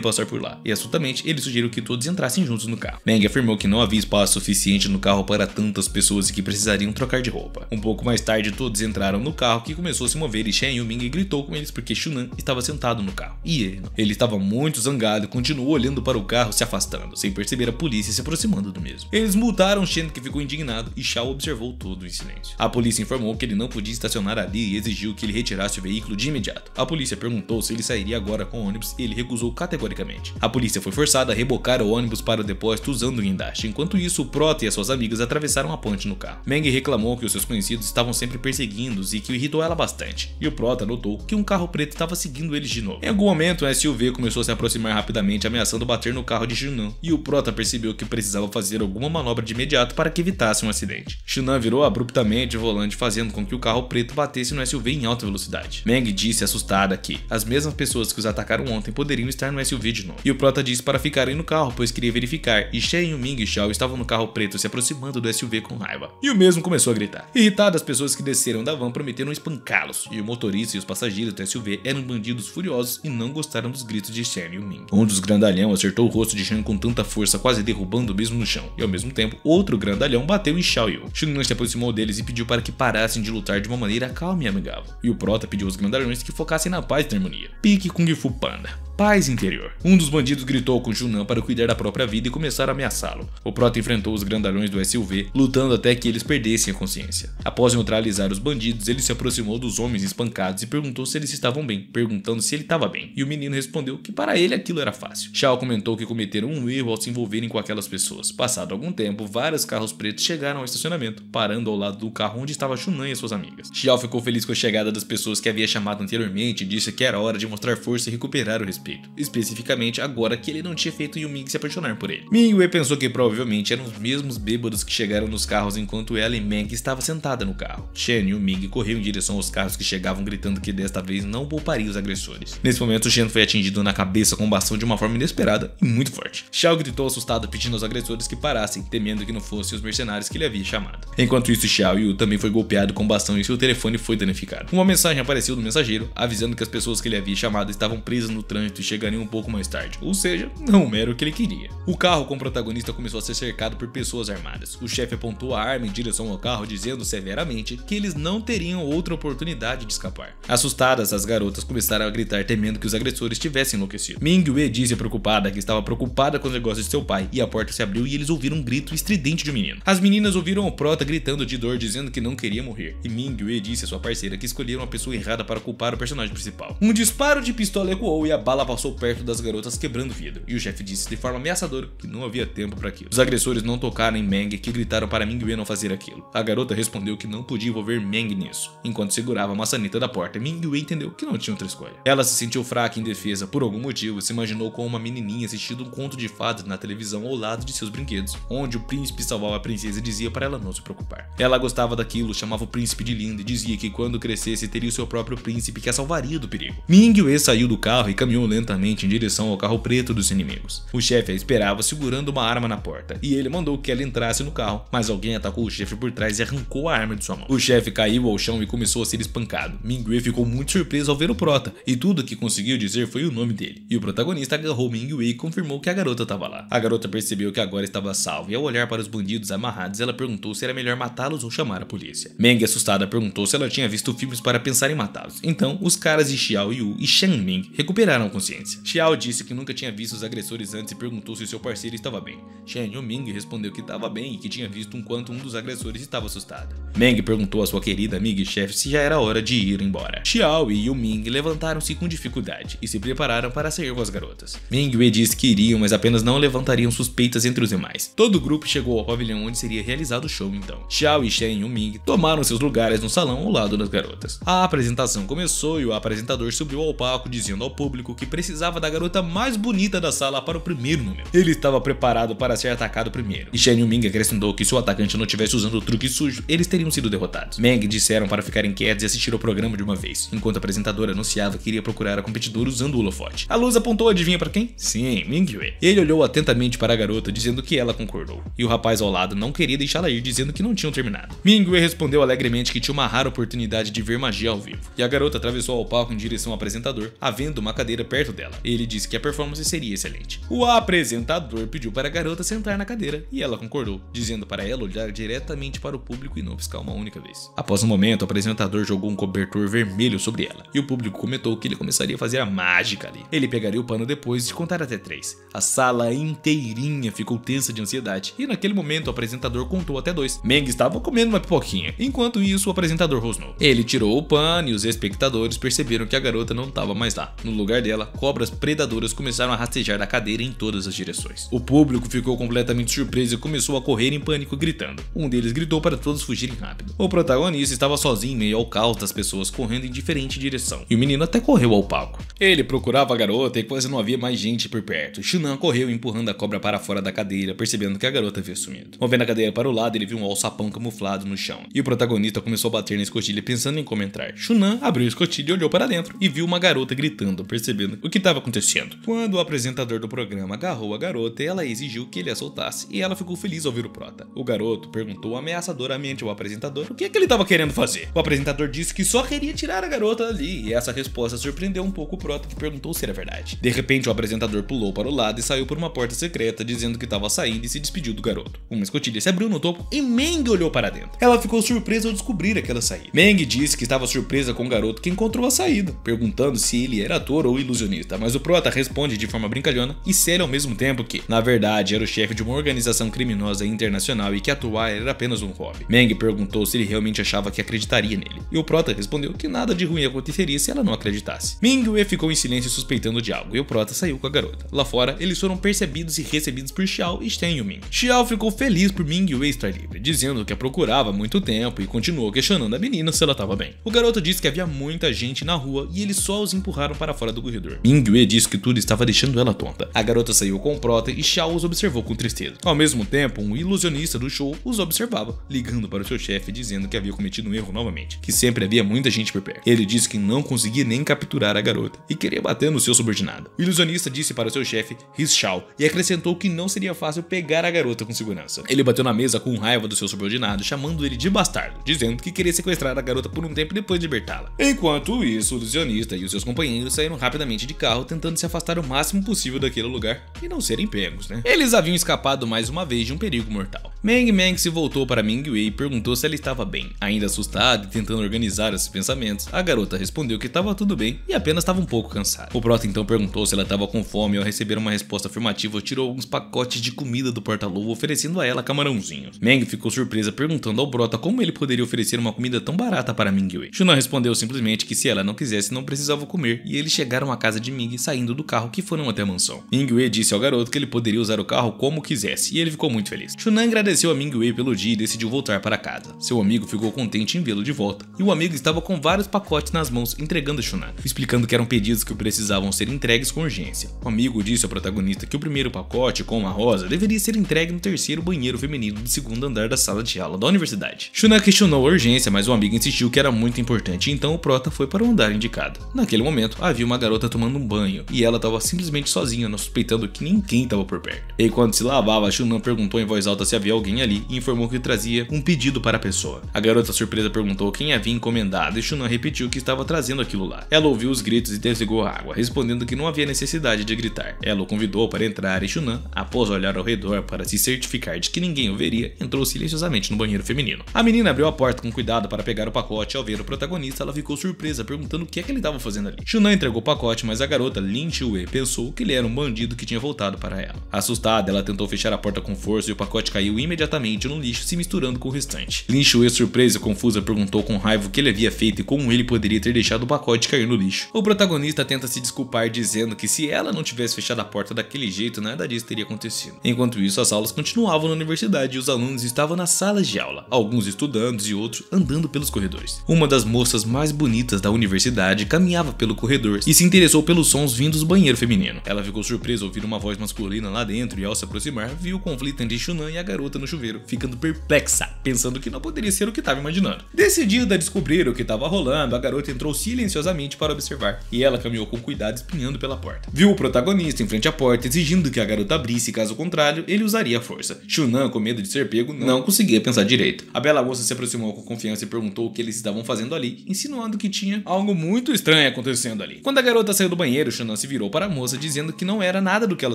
passar por lá, e astutamente ele sugeriu que todos entrassem juntos no carro. Meng afirmou que não havia espaço suficiente no carro para tantas pessoas e que precisariam trocar de roupa. Um pouco mais tarde, todos entraram no carro, que começou a se mover, e Shen Yuming gritou com eles porque Shunan estava sentado no carro, e ele não. Ele estava muito zangado e continuou olhando para o carro, se afastando, sem perceber a polícia se aproximando do mesmo. Eles multaram Shen, que ficou indignado, e Xiao observou tudo em silêncio. A polícia informou que ele não podia estacionar ali e exigiu que ele retirasse o veículo de imediato. A polícia perguntou se ele sairia agora com o ônibus e ele recusou categoricamente. A polícia foi forçada a rebocar o ônibus para o depósito usando o guindaste. Enquanto isso, o prota e as suas amigas atravessaram a ponte no carro. Meng reclamou que os seus conhecidos estavam sempre perseguindo-os e que irritou ela bastante. E o prota notou que um carro preto estava seguindo eles de novo. Em algum momento, um SUV começou a se aproximar rapidamente, ameaçando bater no carro de Shunan, e o prota percebeu que precisava fazer alguma manobra de imediato para que evitasse um acidente. Shunan virou abruptamente o volante, fazendo com que o carro preto batesse no SUV em alta velocidade. Meng disse assustada que as mesmas pessoas que os atacaram ontem poderiam estar no SUV de novo. E o prota disse para ficarem no carro, pois queria verificar, e Shen Yuming e Xiao estavam no carro preto se aproximando do SUV com raiva. E o mesmo começou a gritar. Irritado, as pessoas que desceram da van prometeram espancá-los, e o motorista e os passageiros do SUV eram bandidos furiosos e não gostaram dos gritos de Shen Yuming. Um dos grandalhão acertou o rosto de Shen com tanta força, quase derrubando o mesmo no chão, e ao mesmo tempo, outro grandalhão bateu em Xiao Yu. Shunan se aproximou deles e pediu para que parassem de lutar de uma maneira calma e amigável, e o prota pediu aos grandalhões que focassem na paz e na harmonia. Pique Kung Fu Panda. Paz interior. Um dos bandidos gritou com Shunan para cuidar da própria vida e começar a ameaçá-lo. O prota enfrentou os grandalhões do SUV, lutando até que eles perdessem a consciência. Após neutralizar os bandidos, ele se aproximou dos homens espancados e perguntou se eles estavam bem, perguntando se ele estava bem, e o menino respondeu que para ele aquilo era fácil. Xiao comentou que cometeram um erro ao se envolverem com aquelas pessoas. Passado algum tempo, vários carros pretos chegaram ao estacionamento, parando ao lado do carro onde estava Shunan e suas amigas. Xiao ficou feliz com a chegada das pessoas que havia chamado anteriormente e disse que era hora de mostrar força e recuperar o respeito. Especificamente agora que ele não tinha feito Yuming se apaixonar por ele. Ming-Wei pensou que provavelmente eram os mesmos bêbados que chegaram nos carros enquanto ela e Meng estava sentada no carro. Shen e Yuming correu em direção aos carros que chegavam, gritando que desta vez não pouparia os agressores. Nesse momento, Shen foi atingido na cabeça com um bastão de uma forma inesperada e muito forte. Xiao gritou assustado, pedindo aos agressores que parassem, temendo que não fossem os mercenários que ele havia chamado. Enquanto isso, Xiao Yu também foi golpeado com um bastão e seu telefone foi danificado. Uma mensagem apareceu do mensageiro, avisando que as pessoas que ele havia chamado estavam presas no trânsito e chegariam um pouco mais tarde, ou seja, não era o que ele queria. O carro com o protagonista começou a ser cercado por pessoas armadas. O chefe apontou a arma em direção ao carro, dizendo severamente que eles não teriam outra oportunidade de escapar. Assustadas, as garotas começaram a gritar, temendo que os agressores tivessem enlouquecido. Ming-Wei disse preocupada que estava preocupada com os negócios de seu pai, e a porta se abriu e eles ouviram um grito estridente de um menino. As meninas ouviram o prota gritando de dor, dizendo que não queria morrer, e Ming-Wei disse a sua parceira que escolheram a pessoa errada para culpar o personagem principal. Um disparo de pistola ecoou e a bala passou perto das garotas, quebrando vidro, e o chefe disse de forma ameaçadora que não havia tempo para aquilo. Os agressores não tocaram em Meng, que gritaram para Ming-Wei não fazer aquilo. A garota respondeu que não podia envolver Meng nisso, enquanto segurava a maçaneta da porta. Ming-Wei entendeu que não tinha outra escolha. Ela se sentiu fraca em defesa por algum motivo, se imaginou como uma menininha assistindo um conto de fadas na televisão ao lado de seus brinquedos, onde o príncipe salvava a princesa e dizia para ela não se preocupar. Ela gostava daquilo, chamava o príncipe de lindo e dizia que quando crescesse teria o seu próprio príncipe que a salvaria do perigo. Ming-Wei saiu do carro e caminhou lentamente em direção ao carro preto dos inimigos. O chefe a esperava segurando uma arma na porta, e ele mandou que ela entrasse no carro, mas alguém atacou o chefe por trás e arrancou a arma de sua mão. O chefe caiu ao chão e começou a ser espancado. Ming-Wei ficou muito surpreso ao ver o prota, e tudo que conseguiu dizer foi o nome dele. E o protagonista agarrou Ming-Wei e confirmou que a garota estava lá. A garota percebeu que agora estava salva, e ao olhar para os bandidos amarrados, ela perguntou se era melhor matá-los ou chamar a polícia. Meng, assustada, perguntou se ela tinha visto filmes para pensar em matá-los. Então, os caras de Xiao Yu e Shen Ming recuperaram a consciência. Xiao disse que nunca tinha visto os agressores antes e perguntou se seu parceiro estava bem. Shen Yuming respondeu que estava bem e que tinha visto enquanto um dos agressores estava assustado. Meng perguntou à sua querida amiga e chefe se já era hora de ir embora. Xiao e Yuming levantaram-se com dificuldade e se prepararam para sair com as garotas. Ming-Wei disse que iriam, mas apenas não levantariam suspeitas entre os demais. Todo o grupo chegou ao pavilhão onde seria realizado o show então. Xiao e Shen Yuming tomaram seus lugares no salão ao lado das garotas. A apresentação começou e o apresentador subiu ao palco dizendo ao público que precisava da garota mais bonita da sala para o primeiro número. Ele estava preparado para para ser atacado primeiro. E Shen Yuming acrescentou que se o atacante não tivesse usando o truque sujo, eles teriam sido derrotados. Meng disseram para ficarem quietos e assistir ao programa de uma vez, enquanto a apresentadora anunciava que iria procurar a competidora usando o holofote. A luz apontou, adivinha para quem? Sim, Mingyue. Ele olhou atentamente para a garota, dizendo que ela concordou. E o rapaz ao lado não queria deixá-la ir, dizendo que não tinham terminado. Mingyue respondeu alegremente que tinha uma rara oportunidade de ver magia ao vivo. E a garota atravessou ao palco em direção ao apresentador, havendo uma cadeira perto dela. Ele disse que a performance seria excelente. O apresentador pediu para a garota sentar na cadeira e ela concordou, dizendo para ela olhar diretamente para o público e não piscar uma única vez. Após um momento, o apresentador jogou um cobertor vermelho sobre ela e o público comentou que ele começaria a fazer a mágica ali. Ele pegaria o pano depois de contar até 3. A sala inteirinha ficou tensa de ansiedade e naquele momento o apresentador contou até 2. Meng estava comendo uma pipoquinha. Enquanto isso, o apresentador rosnou. Ele tirou o pano e os espectadores perceberam que a garota não estava mais lá. No lugar dela, cobras predadoras começaram a rastejar da cadeira em todas as direções. O público ficou completamente surpreso e começou a correr em pânico gritando. Um deles gritou para todos fugirem rápido. O protagonista estava sozinho em meio ao caos das pessoas correndo em diferente direção. E o menino até correu ao palco. Ele procurava a garota e quase não havia mais gente por perto. Shunan correu empurrando a cobra para fora da cadeira, percebendo que a garota havia sumido. Movendo a cadeira para o lado, ele viu um alçapão camuflado no chão. E o protagonista começou a bater na escotilha pensando em como entrar. Shunan abriu a escotilha e olhou para dentro e viu uma garota gritando, percebendo o que estava acontecendo. Quando o apresentador do programa agarrou a garota, ela exigiu que ele a soltasse e ela ficou feliz ao ver o prota. O garoto perguntou ameaçadoramente ao apresentador o que é que ele estava querendo fazer. O apresentador disse que só queria tirar a garota ali e essa resposta surpreendeu um pouco o prota, que perguntou se era verdade. De repente, o apresentador pulou para o lado e saiu por uma porta secreta, dizendo que estava saindo e se despediu do garoto. Uma escotilha se abriu no topo e Meng olhou para dentro. Ela ficou surpresa ao descobrir aquela saída. Meng disse que estava surpresa com o garoto que encontrou a saída, perguntando se ele era ator ou ilusionista, mas o prota responde de forma brincalhona e séria ao mesmo tempo que, na verdade, era o chefe de uma organização criminosa internacional e que atuar era apenas um hobby. Meng perguntou se ele realmente achava que acreditaria nele, e o prota respondeu que nada de ruim aconteceria se ela não acreditasse. Mingyue ficou em silêncio suspeitando de algo e o prota saiu com a garota. Lá fora, eles foram percebidos e recebidos por Xiao e Shen Yuming. Xiao ficou feliz por Mingyue estar livre, dizendo que a procurava há muito tempo e continuou questionando a menina se ela estava bem. O garoto disse que havia muita gente na rua e eles só os empurraram para fora do corredor. Mingyue disse que tudo estava deixando ela tonta. A garota saiu com o prota e Xiao os observou com tristeza. Ao mesmo tempo, um ilusionista do show os observava, ligando para o seu chefe dizendo que havia cometido um erro novamente, que sempre havia muita gente por perto. Ele disse que não conseguia nem capturar a garota e queria bater no seu subordinado. O ilusionista disse para o seu chefe, Xiao, e acrescentou que não seria fácil pegar a garota com segurança. Ele bateu na mesa com raiva do seu subordinado, chamando ele de bastardo, dizendo que queria sequestrar a garota por um tempo e depois libertá-la. Enquanto isso, o ilusionista e os seus companheiros saíram rapidamente de carro, tentando se afastar o máximo possível daquele lugar e não serem pegos, né? Eles haviam escapado mais uma vez de um perigo mortal. Meng se voltou para Mingyue e perguntou se ela estava bem. Ainda assustada e tentando organizar esses pensamentos, a garota respondeu que estava tudo bem e apenas estava um pouco cansada. O prota então perguntou se ela estava com fome e ao receber uma resposta afirmativa, tirou alguns pacotes de comida do porta-luva, oferecendo a ela camarãozinhos. Meng ficou surpresa perguntando ao prota como ele poderia oferecer uma comida tão barata para Mingyue. Shunan respondeu simplesmente que se ela não quisesse, não precisava comer, e eles chegaram à casa de Ming saindo do carro que foram até a mansão. Mingyue disse ao garoto que ele poderia usar o carro como quisesse, e ele ficou muito feliz. Shunan agradeceu a Mingyue pelo dia e decidiu voltar para casa. Seu amigo ficou contente em vê-lo de volta, e o amigo estava com vários pacotes nas mãos entregando a Shunan, explicando que eram pedidos que precisavam ser entregues com urgência. O amigo disse ao protagonista que o primeiro pacote, com uma rosa, deveria ser entregue no terceiro banheiro feminino do segundo andar da sala de aula da universidade. Shunan questionou a urgência, mas o amigo insistiu que era muito importante, então o prota foi para o andar indicado. Naquele momento, havia uma garota tomando um banho, e ela estava simplesmente sozinha, não suspeitando que ninguém estava por perto. Enquanto se lavava, Shunan perguntou em voz alta se havia alguém ali e informou que trazia um pedido para a pessoa. A garota surpresa perguntou quem havia encomendado e Shunan repetiu que estava trazendo aquilo lá. Ela ouviu os gritos e desligou a água, respondendo que não havia necessidade de gritar. Ela o convidou para entrar e Shunan, após olhar ao redor para se certificar de que ninguém o veria, entrou silenciosamente no banheiro feminino. A menina abriu a porta com cuidado para pegar o pacote e ao ver o protagonista, ela ficou surpresa, perguntando o que é que ele estava fazendo ali. Shunan entregou o pacote, mas a garota Lin Shue pensou que ele era um bandido que tinha voltado para ela. Assustada, ela tentou fechar a porta com força e o pacote caiu imediatamente no lixo, se misturando com o restante. Lin Shue, surpresa e confusa, perguntou com raiva o que ele havia feito e como ele poderia ter deixado o pacote cair no lixo. O protagonista tenta se desculpar, dizendo que se ela não tivesse fechado a porta daquele jeito, nada disso teria acontecido. Enquanto isso, as aulas continuavam na universidade e os alunos estavam nas salas de aula, alguns estudando e outros andando pelos corredores. Uma das moças mais bonitas da universidade caminhava pelo corredor e se interessou pelos sons vindos do banheiro feminino. Ela ficou surpresa ao ouvir uma voz masculina lá dentro e ao se aproximar, viu o conflito entre Shunan e a garota no chuveiro, ficando perplexa, pensando que não poderia ser o que estava imaginando. Decidida a descobrir o que estava rolando, a garota entrou silenciosamente para observar, e ela caminhou com cuidado espinhando pela porta. Viu o protagonista em frente à porta, exigindo que a garota abrisse, caso contrário, ele usaria a força. Shunan, com medo de ser pego, não conseguia pensar direito. A bela moça se aproximou com confiança e perguntou o que eles estavam fazendo ali, insinuando que tinha algo muito estranho acontecendo ali. Quando a garota saiu do banheiro, Shunan se virou para a moça, dizendo que não era nada do que ela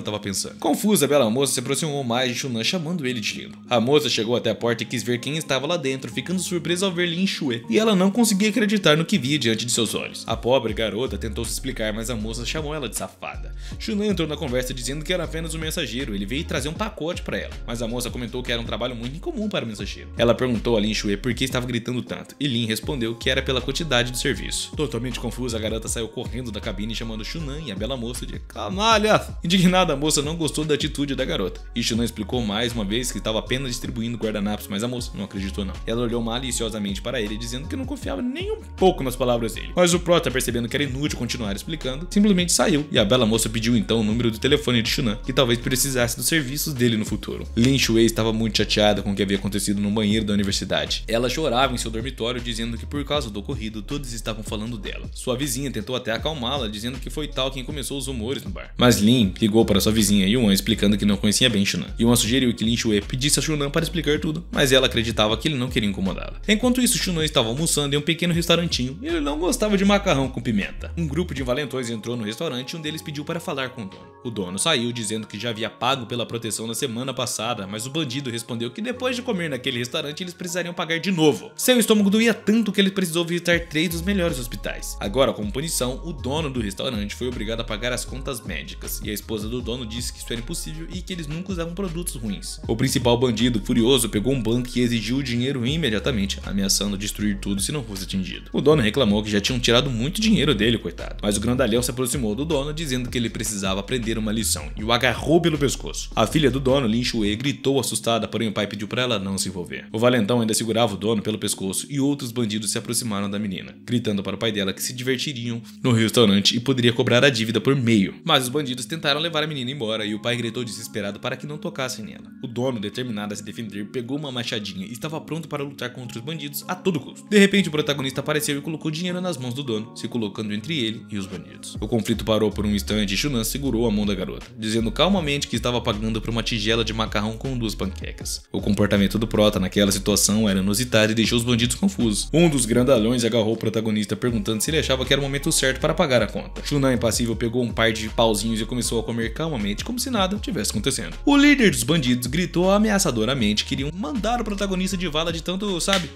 estava pensando. Confusa, a bela moça se aproximou mais de Shunan, chamando ele de lindo. A moça chegou até a porta e quis ver quem estava lá dentro, ficando surpresa ao ver Lin Shue, e ela não conseguia acreditar no que via diante de seus olhos. A pobre garota tentou se explicar, mas a moça chamou ela de safada. Shunan entrou na conversa dizendo que era apenas um mensageiro, ele veio trazer um pacote para ela, mas a moça comentou que era um trabalho muito incomum para o mensageiro. Ela perguntou a Lin Shue por que estava gritando tanto, e Lin respondeu que era pela quantidade do serviço. Totalmente confusa, a garota saiu correndo da cabine chamando Shunan e a bela moça de canalha. Indignada, a moça não gostou da atitude da garota, e Shunan explicou mais uma vez que estava apenas distribuindo guardanapos, mas a moça não acreditou não. Ela olhou maliciosamente para ele, dizendo que não confiava nem um pouco nas palavras dele. Mas o prota, percebendo que era inútil continuar explicando, simplesmente saiu, e a bela moça pediu então o número do telefone de Shunan, que talvez precisasse dos serviços dele no futuro. Lin Shue estava muito chateada com o que havia acontecido no banheiro da universidade. Ela chorava em seu dormitório, dizendo que por causa do ocorrido, todos estavam falando dela. Sua vizinha tentou até acalmá-la, dizendo que foi Tal quem começou os rumores no bar. Mas Lin ligou para sua vizinha Yuan, explicando que não conhecia bem Shunan. Yuan sugeriu que Lin Shue pedisse a Shunan para explicar tudo, mas ela acreditava que ele não queria incomodá-la. Enquanto isso, Shunan estava almoçando em um pequeno restaurantinho e ele não gostava de macarrão com pimenta. Um grupo de valentões entrou no restaurante e um deles pediu para falar com o dono. O dono saiu dizendo que já havia pago pela proteção na semana passada, mas o bandido respondeu que depois de comer naquele restaurante eles precisariam pagar de novo. Seu estômago doía tanto que ele precisou visitar 3 dos melhores hospitais. Agora, como punição, o dono do restaurante foi obrigado a pagar as contas médicas, e a esposa do dono disse que isso era impossível e que eles nunca usavam produtos ruins. O principal bandido, furioso, pegou um banco e exigiu o dinheiro imediatamente, ameaçando destruir tudo se não fosse atingido. O dono reclamou que já tinham tirado muito dinheiro dele, coitado. Mas o grandalhão se aproximou do dono, dizendo que ele precisava aprender uma lição, e o agarrou pelo pescoço. A filha do dono, Lin Shue, gritou assustada, porém o pai pediu para ela não se envolver. O valentão ainda segurava o dono pelo pescoço e outros bandidos se aproximaram da menina, gritando para o pai dela que se divertiriam no restaurante e poderia cobrar a dívida por meio. Mas os bandidos tentaram levar a menina embora e o pai gritou desesperado para que não tocassem nela. O dono, determinado a se defender, pegou uma machadinha e estava pronto para lutar contra os bandidos a todo custo. De repente, o protagonista apareceu e colocou dinheiro nas mãos do dono, se colocando entre ele e os bandidos. O conflito parou por um instante e Shunan segurou a mão da garota, dizendo calmamente que estava pagando por uma tigela de macarrão com 2 panquecas. O comportamento do prota naquela situação era inusitado e deixou os bandidos confusos. Um dos grandalhões agarrou o protagonista, perguntando se ele achava que era o momento certo para pagar a conta. Shunan, impassível, pegou um par de pauzinhos e começou a comer calmamente, como se nada tivesse acontecendo. O líder dos bandidos gritou ameaçadoramente que queriam mandar o protagonista de vala de tanto, sabe?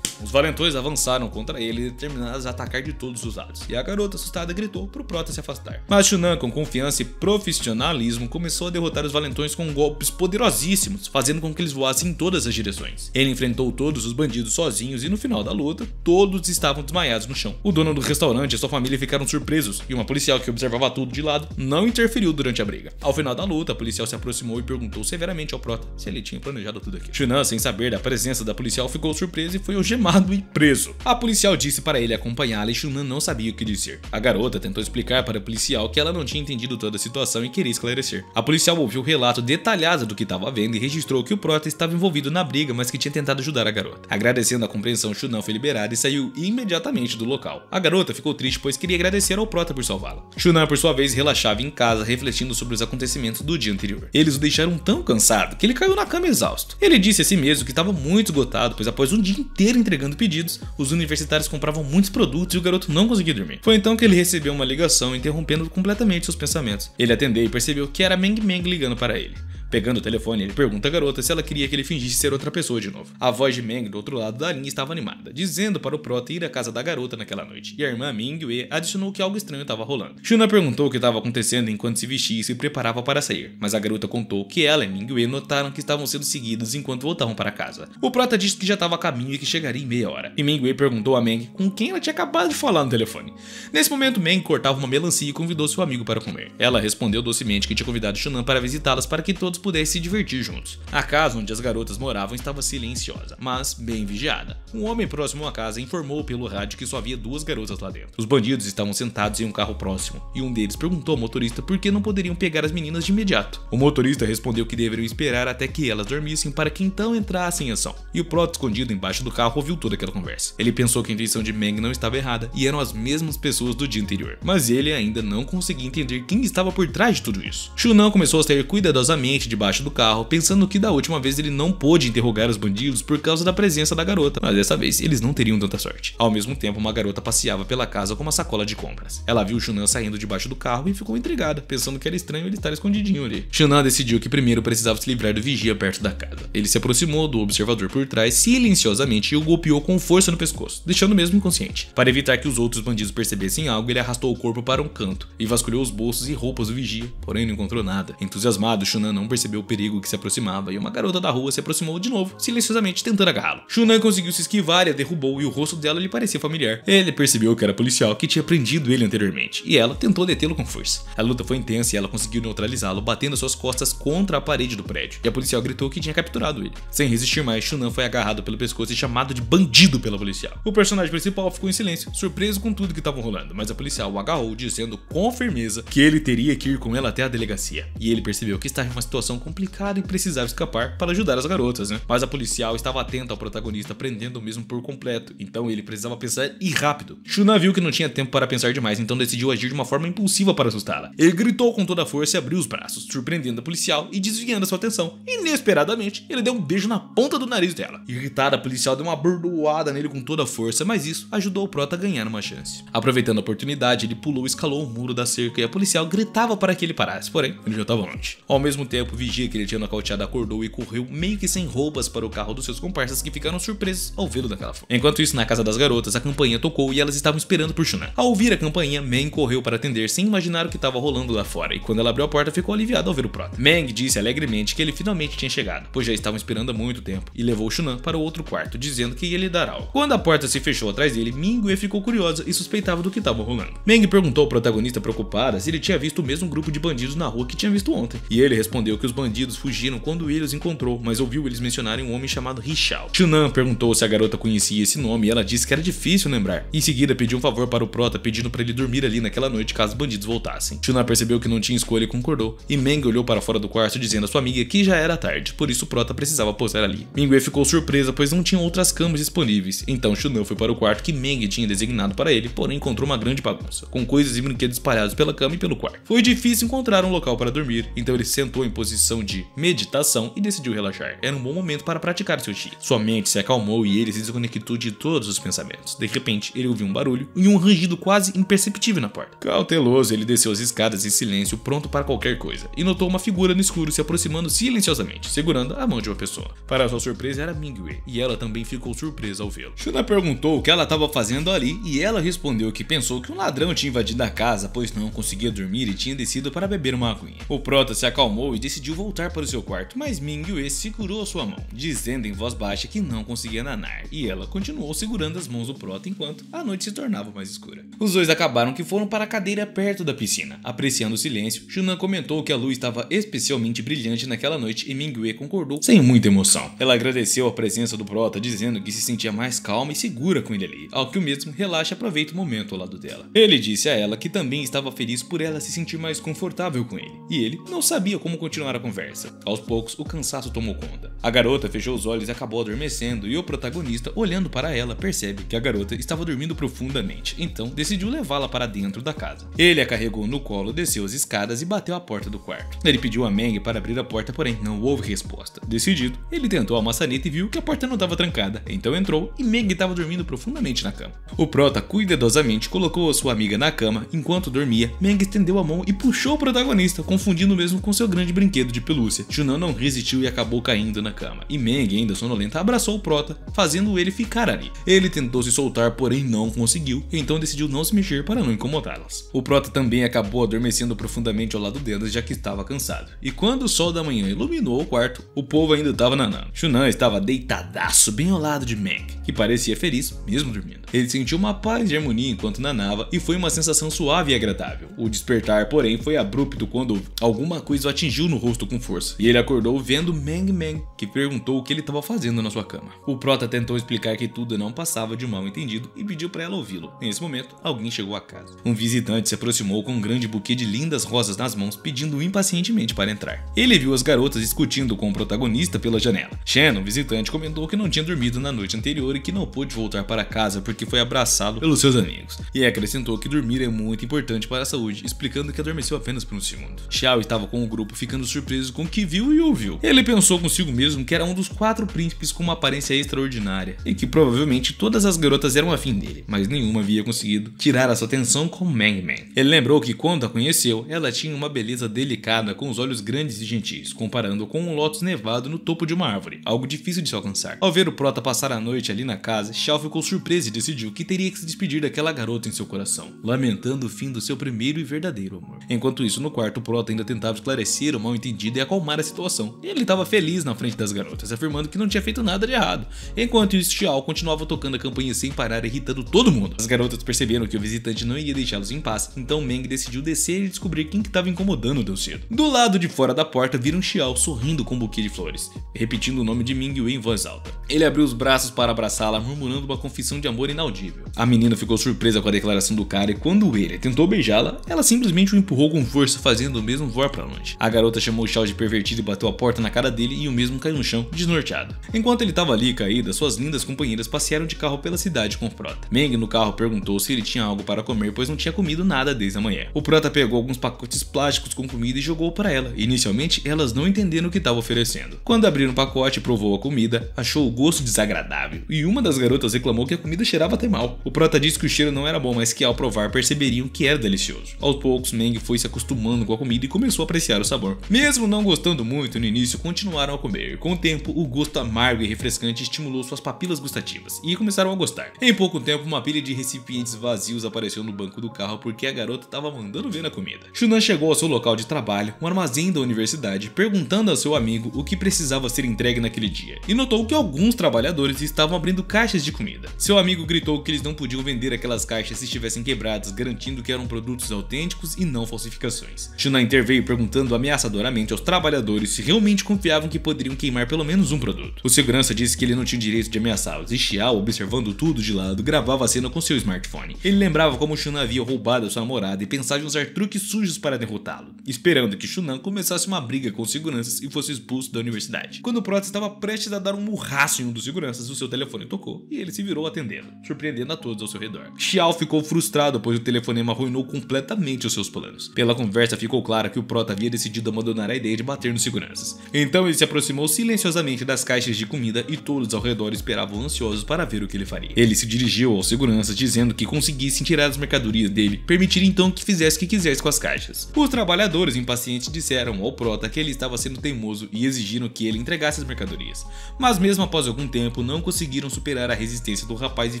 Os valentões avançaram contra ele, determinados a atacar de todos os lados, e a garota assustada gritou pro prota se afastar. Mas Shunan, com confiança e profissionalismo, começou a derrotar os valentões com golpes poderosíssimos, fazendo com que eles voassem em todas as direções. Ele enfrentou todos os bandidos sozinhos e no final da luta, todos estavam desmaiados no chão. O dono do restaurante e sua família ficaram surpresos, e uma policial que observava tudo de lado não interferiu durante a briga. Ao final da luta, a policial se aproximou e perguntou severamente ao prota se ele tinha planejado tudo aquilo. Shunan, sem saber da presença da policial, ficou surpreso e foi algemado e preso. A policial disse para ele acompanhá-la e Shunan não sabia o que dizer. A garota tentou explicar para a policial que ela não tinha entendido toda a situação e queria esclarecer. A policial ouviu o relato detalhado do que estava vendo e registrou que o prota estava envolvido na briga, mas que tinha tentado ajudar a garota. Agradecendo a compreensão, Shunan foi liberada e saiu imediatamente do local. A garota ficou triste, pois queria agradecer ao prota por salvá-la. Shunan, por sua vez, relaxava em casa, refletindo sobre os acontecimentos do dia anterior. Eles o deixaram tão cansado que ele caiu na cama exausto. Ele disse a si mesmo que estava muito esgotado, pois após um dia inteiro entregando pedidos, os universitários compravam muitos produtos e o garoto não conseguia dormir. Foi então que ele recebeu uma ligação, interrompendo completamente seus pensamentos. Ele atendeu e percebeu que era Meng Meng ligando para ele. Pegando o telefone, ele pergunta à garota se ela queria que ele fingisse ser outra pessoa de novo. A voz de Meng do outro lado da linha estava animada, dizendo para o prota ir à casa da garota naquela noite. E a irmã Mingyue adicionou que algo estranho estava rolando. Shunan perguntou o que estava acontecendo enquanto se vestia e se preparava para sair, mas a garota contou que ela e Mingyue notaram que estavam sendo seguidos enquanto voltavam para casa. O prota disse que já estava a caminho e que chegaria em meia hora. E Mingyue perguntou a Meng com quem ela tinha acabado de falar no telefone. Nesse momento, Meng cortava uma melancia e convidou seu amigo para comer. Ela respondeu docemente que tinha convidado Shunan para visitá-las para que todos pudessem se divertir juntos. A casa onde as garotas moravam estava silenciosa, mas bem vigiada. Um homem próximo à casa informou pelo rádio que só havia 2 garotas lá dentro. Os bandidos estavam sentados em um carro próximo, e um deles perguntou ao motorista por que não poderiam pegar as meninas de imediato. O motorista respondeu que deveriam esperar até que elas dormissem para que então entrassem em ação. E o Prota, escondido embaixo do carro, ouviu toda aquela conversa. Ele pensou que a intuição de Meng não estava errada e eram as mesmas pessoas do dia anterior, mas ele ainda não conseguia entender quem estava por trás de tudo isso. Shunan começou a sair cuidadosamente debaixo do carro, pensando que da última vez ele não pôde interrogar os bandidos por causa da presença da garota, mas dessa vez eles não teriam tanta sorte. Ao mesmo tempo, uma garota passeava pela casa com uma sacola de compras. Ela viu Shunan saindo debaixo do carro e ficou intrigada, pensando que era estranho ele estar escondidinho ali. Shunan decidiu que primeiro precisava se livrar do vigia perto da casa. Ele se aproximou do observador por trás silenciosamente e o golpeou com força no pescoço, deixando o mesmo inconsciente. Para evitar que os outros bandidos percebessem algo, ele arrastou o corpo para um canto e vasculhou os bolsos e roupas do vigia, porém não encontrou nada. Entusiasmado, Shunan não percebeu o perigo que se aproximava e uma garota da rua se aproximou de novo, silenciosamente tentando agarrá-lo. Shunan conseguiu se esquivar e a derrubou e o rosto dela lhe parecia familiar. Ele percebeu que era policial que tinha prendido ele anteriormente e ela tentou detê-lo com força. A luta foi intensa e ela conseguiu neutralizá-lo, batendo suas costas contra a parede do prédio, e a policial gritou que tinha capturado ele. Sem resistir mais, Shunan foi agarrado pelo pescoço e chamado de bandido pela policial. O personagem principal ficou em silêncio, surpreso com tudo que estava rolando, mas a policial o agarrou, dizendo com firmeza que ele teria que ir com ela até a delegacia. E ele percebeu que estava em uma situação complicada e precisava escapar para ajudar as garotas, Mas a policial estava atenta ao protagonista, prendendo o mesmo por completo, então ele precisava pensar e rápido. Shunan viu que não tinha tempo para pensar demais, então decidiu agir de uma forma impulsiva para assustá-la. Ele gritou com toda a força e abriu os braços, surpreendendo a policial e desviando a sua atenção. Inesperadamente, ele deu um beijo na ponta do nariz dela. Irritada, a policial deu uma bordoada nele com toda a força, mas isso ajudou o Prota a ganhar uma chance. Aproveitando a oportunidade, ele pulou e escalou o muro da cerca e a policial gritava para que ele parasse, porém, ele já estava longe. Ao mesmo tempo, o vigia que ele tinha nocauteado acordou e correu meio que sem roupas para o carro dos seus comparsas, que ficaram surpresos ao vê-lo daquela forma. Enquanto isso, na casa das garotas, a campainha tocou e elas estavam esperando por Shunan. Ao ouvir a campainha, Meng correu para atender sem imaginar o que estava rolando lá fora, e quando ela abriu a porta, ficou aliviada ao ver o Prota. Meng disse alegremente que ele finalmente tinha chegado, pois já estavam esperando há muito tempo, e levou Shunan para o outro quarto, dizendo que ia lhe dar algo. Quando a porta se fechou atrás dele, Mingue ficou curiosa e suspeitava do que estava rolando. Meng perguntou ao protagonista preocupada se ele tinha visto o mesmo grupo de bandidos na rua que tinha visto ontem, e ele respondeu que os bandidos fugiram quando ele os encontrou, mas ouviu eles mencionarem um homem chamado Richal. Shunan perguntou se a garota conhecia esse nome e ela disse que era difícil lembrar. Em seguida, pediu um favor para o Prota, pedindo para ele dormir ali naquela noite caso os bandidos voltassem. Shunan percebeu que não tinha escolha e concordou, e Meng olhou para fora do quarto dizendo à sua amiga que já era tarde, por isso o Prota precisava pousar ali. Mingue ficou surpresa, pois não tinham outras camas disponíveis, então Shunan foi para o quarto que Meng tinha designado para ele, porém encontrou uma grande bagunça, com coisas e brinquedos espalhados pela cama e pelo quarto. Foi difícil encontrar um local para dormir, então ele sentou em posição de meditação e decidiu relaxar. Era um bom momento para praticar seu chi. Sua mente se acalmou e ele se desconectou de todos os pensamentos. De repente, ele ouviu um barulho e um rangido quase imperceptível na porta. Cauteloso, ele desceu as escadas em silêncio, pronto para qualquer coisa, e notou uma figura no escuro se aproximando silenciosamente, segurando a mão de uma pessoa. Para sua surpresa, era Mingue, e ela também ficou surpresa ao vê-lo. Shunan perguntou o que ela estava fazendo ali, e ela respondeu que pensou que um ladrão tinha invadido a casa, pois não conseguia dormir e tinha descido para beber uma aguinha. O Prota se acalmou e decidiu voltar para o seu quarto, mas Mingue segurou a sua mão, dizendo em voz baixa que não conseguia nanar, e ela continuou segurando as mãos do Prota enquanto a noite se tornava mais escura. Os dois acabaram que foram para a cadeira perto da piscina. Apreciando o silêncio, Shunan comentou que a luz estava especialmente brilhante naquela noite e Mingue concordou sem muita emoção. Ela agradeceu a presença do Prota, dizendo que se sentia mais calma e segura com ele ali, ao que o mesmo relaxa e aproveita o momento ao lado dela. Ele disse a ela que também estava feliz por ela se sentir mais confortável com ele, e ele não sabia como continuar a conversa. Aos poucos, o cansaço tomou conta. A garota fechou os olhos e acabou adormecendo, e o protagonista, olhando para ela, percebe que a garota estava dormindo profundamente, então decidiu levá-la para dentro da casa. Ele a carregou no colo, desceu as escadas e bateu a porta do quarto. Ele pediu a Meng para abrir a porta, porém não houve resposta. Decidido, ele tentou a maçaneta e viu que a porta não estava trancada, então entrou e Meng estava dormindo profundamente na cama. O Prota cuidadosamente colocou a sua amiga na cama. Enquanto dormia, Meng estendeu a mão e puxou o protagonista, confundindo mesmo com seu grande brinquedo de pelúcia. Shunan não resistiu e acabou caindo na na cama, e Meng, ainda sonolenta, abraçou o prota, fazendo ele ficar ali. Ele tentou se soltar, porém não conseguiu, então decidiu não se mexer para não incomodá-las. O prota também acabou adormecendo profundamente ao lado delas, já que estava cansado. E quando o sol da manhã iluminou o quarto, o povo ainda estava nanando. Shunan estava deitadaço bem ao lado de Meng, que parecia feliz mesmo dormindo. Ele sentiu uma paz e harmonia enquanto nanava e foi uma sensação suave e agradável. O despertar, porém, foi abrupto quando alguma coisa o atingiu no rosto com força, e ele acordou vendo Meng, que perguntou o que ele estava fazendo na sua cama. O prota tentou explicar que tudo não passava de um mal entendido e pediu para ela ouvi-lo. Nesse momento, alguém chegou à casa. Um visitante se aproximou com um grande buquê de lindas rosas nas mãos, pedindo impacientemente para entrar. Ele viu as garotas discutindo com o protagonista pela janela. Shen, o visitante, comentou que não tinha dormido na noite anterior e que não pôde voltar para casa porque foi abraçado pelos seus amigos, e acrescentou que dormir é muito importante para a saúde, explicando que adormeceu apenas por um segundo. Xiao estava com o grupo ficando surpreso com o que viu e ouviu. Ele pensou consigo mesmo que era um dos 4 príncipes com uma aparência extraordinária e que provavelmente todas as garotas eram afim dele, mas nenhuma havia conseguido tirar a sua atenção com Meng. Ele lembrou que quando a conheceu, ela tinha uma beleza delicada com os olhos grandes e gentis, comparando com um lótus nevado no topo de uma árvore, algo difícil de se alcançar. Ao ver o prota passar a noite ali na casa, Xiao ficou surpreso e decidiu que teria que se despedir daquela garota em seu coração, lamentando o fim do seu primeiro e verdadeiro amor. Enquanto isso, no quarto, o prota ainda tentava esclarecer o mal entendido e acalmar a situação. Ele estava feliz na frente das garotas, afirmando que não tinha feito nada de errado. Enquanto isso, Xiao continuava tocando a campainha sem parar, irritando todo mundo. As garotas perceberam que o visitante não iria deixá-los em paz, então Meng decidiu descer e descobrir quem que estava incomodando o Deus cedo. Do lado de fora da porta, viram Xiao sorrindo com um buquê de flores, repetindo o nome de Mingwei em voz alta. Ele abriu os braços para abraçá-la, murmurando uma confissão de amor inaudível. A menina ficou surpresa com a declaração do cara e quando ele tentou beijá-la, ela simplesmente o empurrou com força, fazendo o mesmo voar para longe. A garota chamou Xiao de pervertido e bateu a porta na cara dele e o mesmo caiu no chão, desnorteado. Enquanto ele estava ali caída, suas lindas companheiras passearam de carro pela cidade com o prota. Meng no carro perguntou se ele tinha algo para comer, pois não tinha comido nada desde a manhã. O prota pegou alguns pacotes plásticos com comida e jogou para ela. Inicialmente, elas não entenderam o que estava oferecendo. Quando abriram o pacote e provou a comida, achou o gosto desagradável, e uma das garotas reclamou que a comida cheirava até mal. O prota disse que o cheiro não era bom, mas que ao provar perceberiam que era delicioso. Aos poucos, Meng foi se acostumando com a comida e começou a apreciar o sabor. Mesmo não gostando muito no início, continuaram a comer. Com o tempo, o gosto amargo e refrescante estimulou suas papilas gustativas e começaram a gostar. Em pouco tempo, uma pilha de recipientes vazios apareceu no banco do carro porque a garota estava mandando ver na comida. Shunan chegou ao seu local de trabalho, um armazém da universidade, perguntando ao seu amigo o que precisava ser entregue naquele dia, e notou que alguns trabalhadores estavam abrindo caixas de comida. Seu amigo gritou que eles não podiam vender aquelas caixas se estivessem quebradas, garantindo que eram produtos autênticos e não falsificações. Shunan interveio perguntando ameaçadoramente aos trabalhadores se realmente confiavam que poderiam queimar pelo menos um produto. O segurança disse que ele não tinha o direito de ameaçá-los, e Xiao, observando tudo de lado, gravava a cena com seu smartphone. Ele lembrava como Shunan havia roubado a sua namorada e pensava em usar truques sujos para derrotá-lo, esperando que Shunan começasse uma briga com os seguranças e fosse expulso da universidade. Quando o prota estava prestes a dar um murraço em um dos seguranças, o seu telefone tocou e ele se virou atendendo, surpreendendo a todos ao seu redor. Xiao ficou frustrado, pois o telefonema arruinou completamente os seus planos. Pela conversa ficou claro que o prota havia decidido abandonar a ideia de bater nos seguranças. Então ele se aproximou silenciosamente das caixas de comida e todos ao redor esperavam ansiosos para ver o que ele faria. Ele se dirigiu aos seguranças dizendo que conseguissem tirar as mercadorias dele, permitir então que fizesse o que quisesse com as caixas. Os trabalhadores impacientes disseram ao prota que ele estava sendo teimoso e exigiram que ele entregasse as mercadorias. Mas mesmo após algum tempo não conseguiram superar a resistência do rapaz e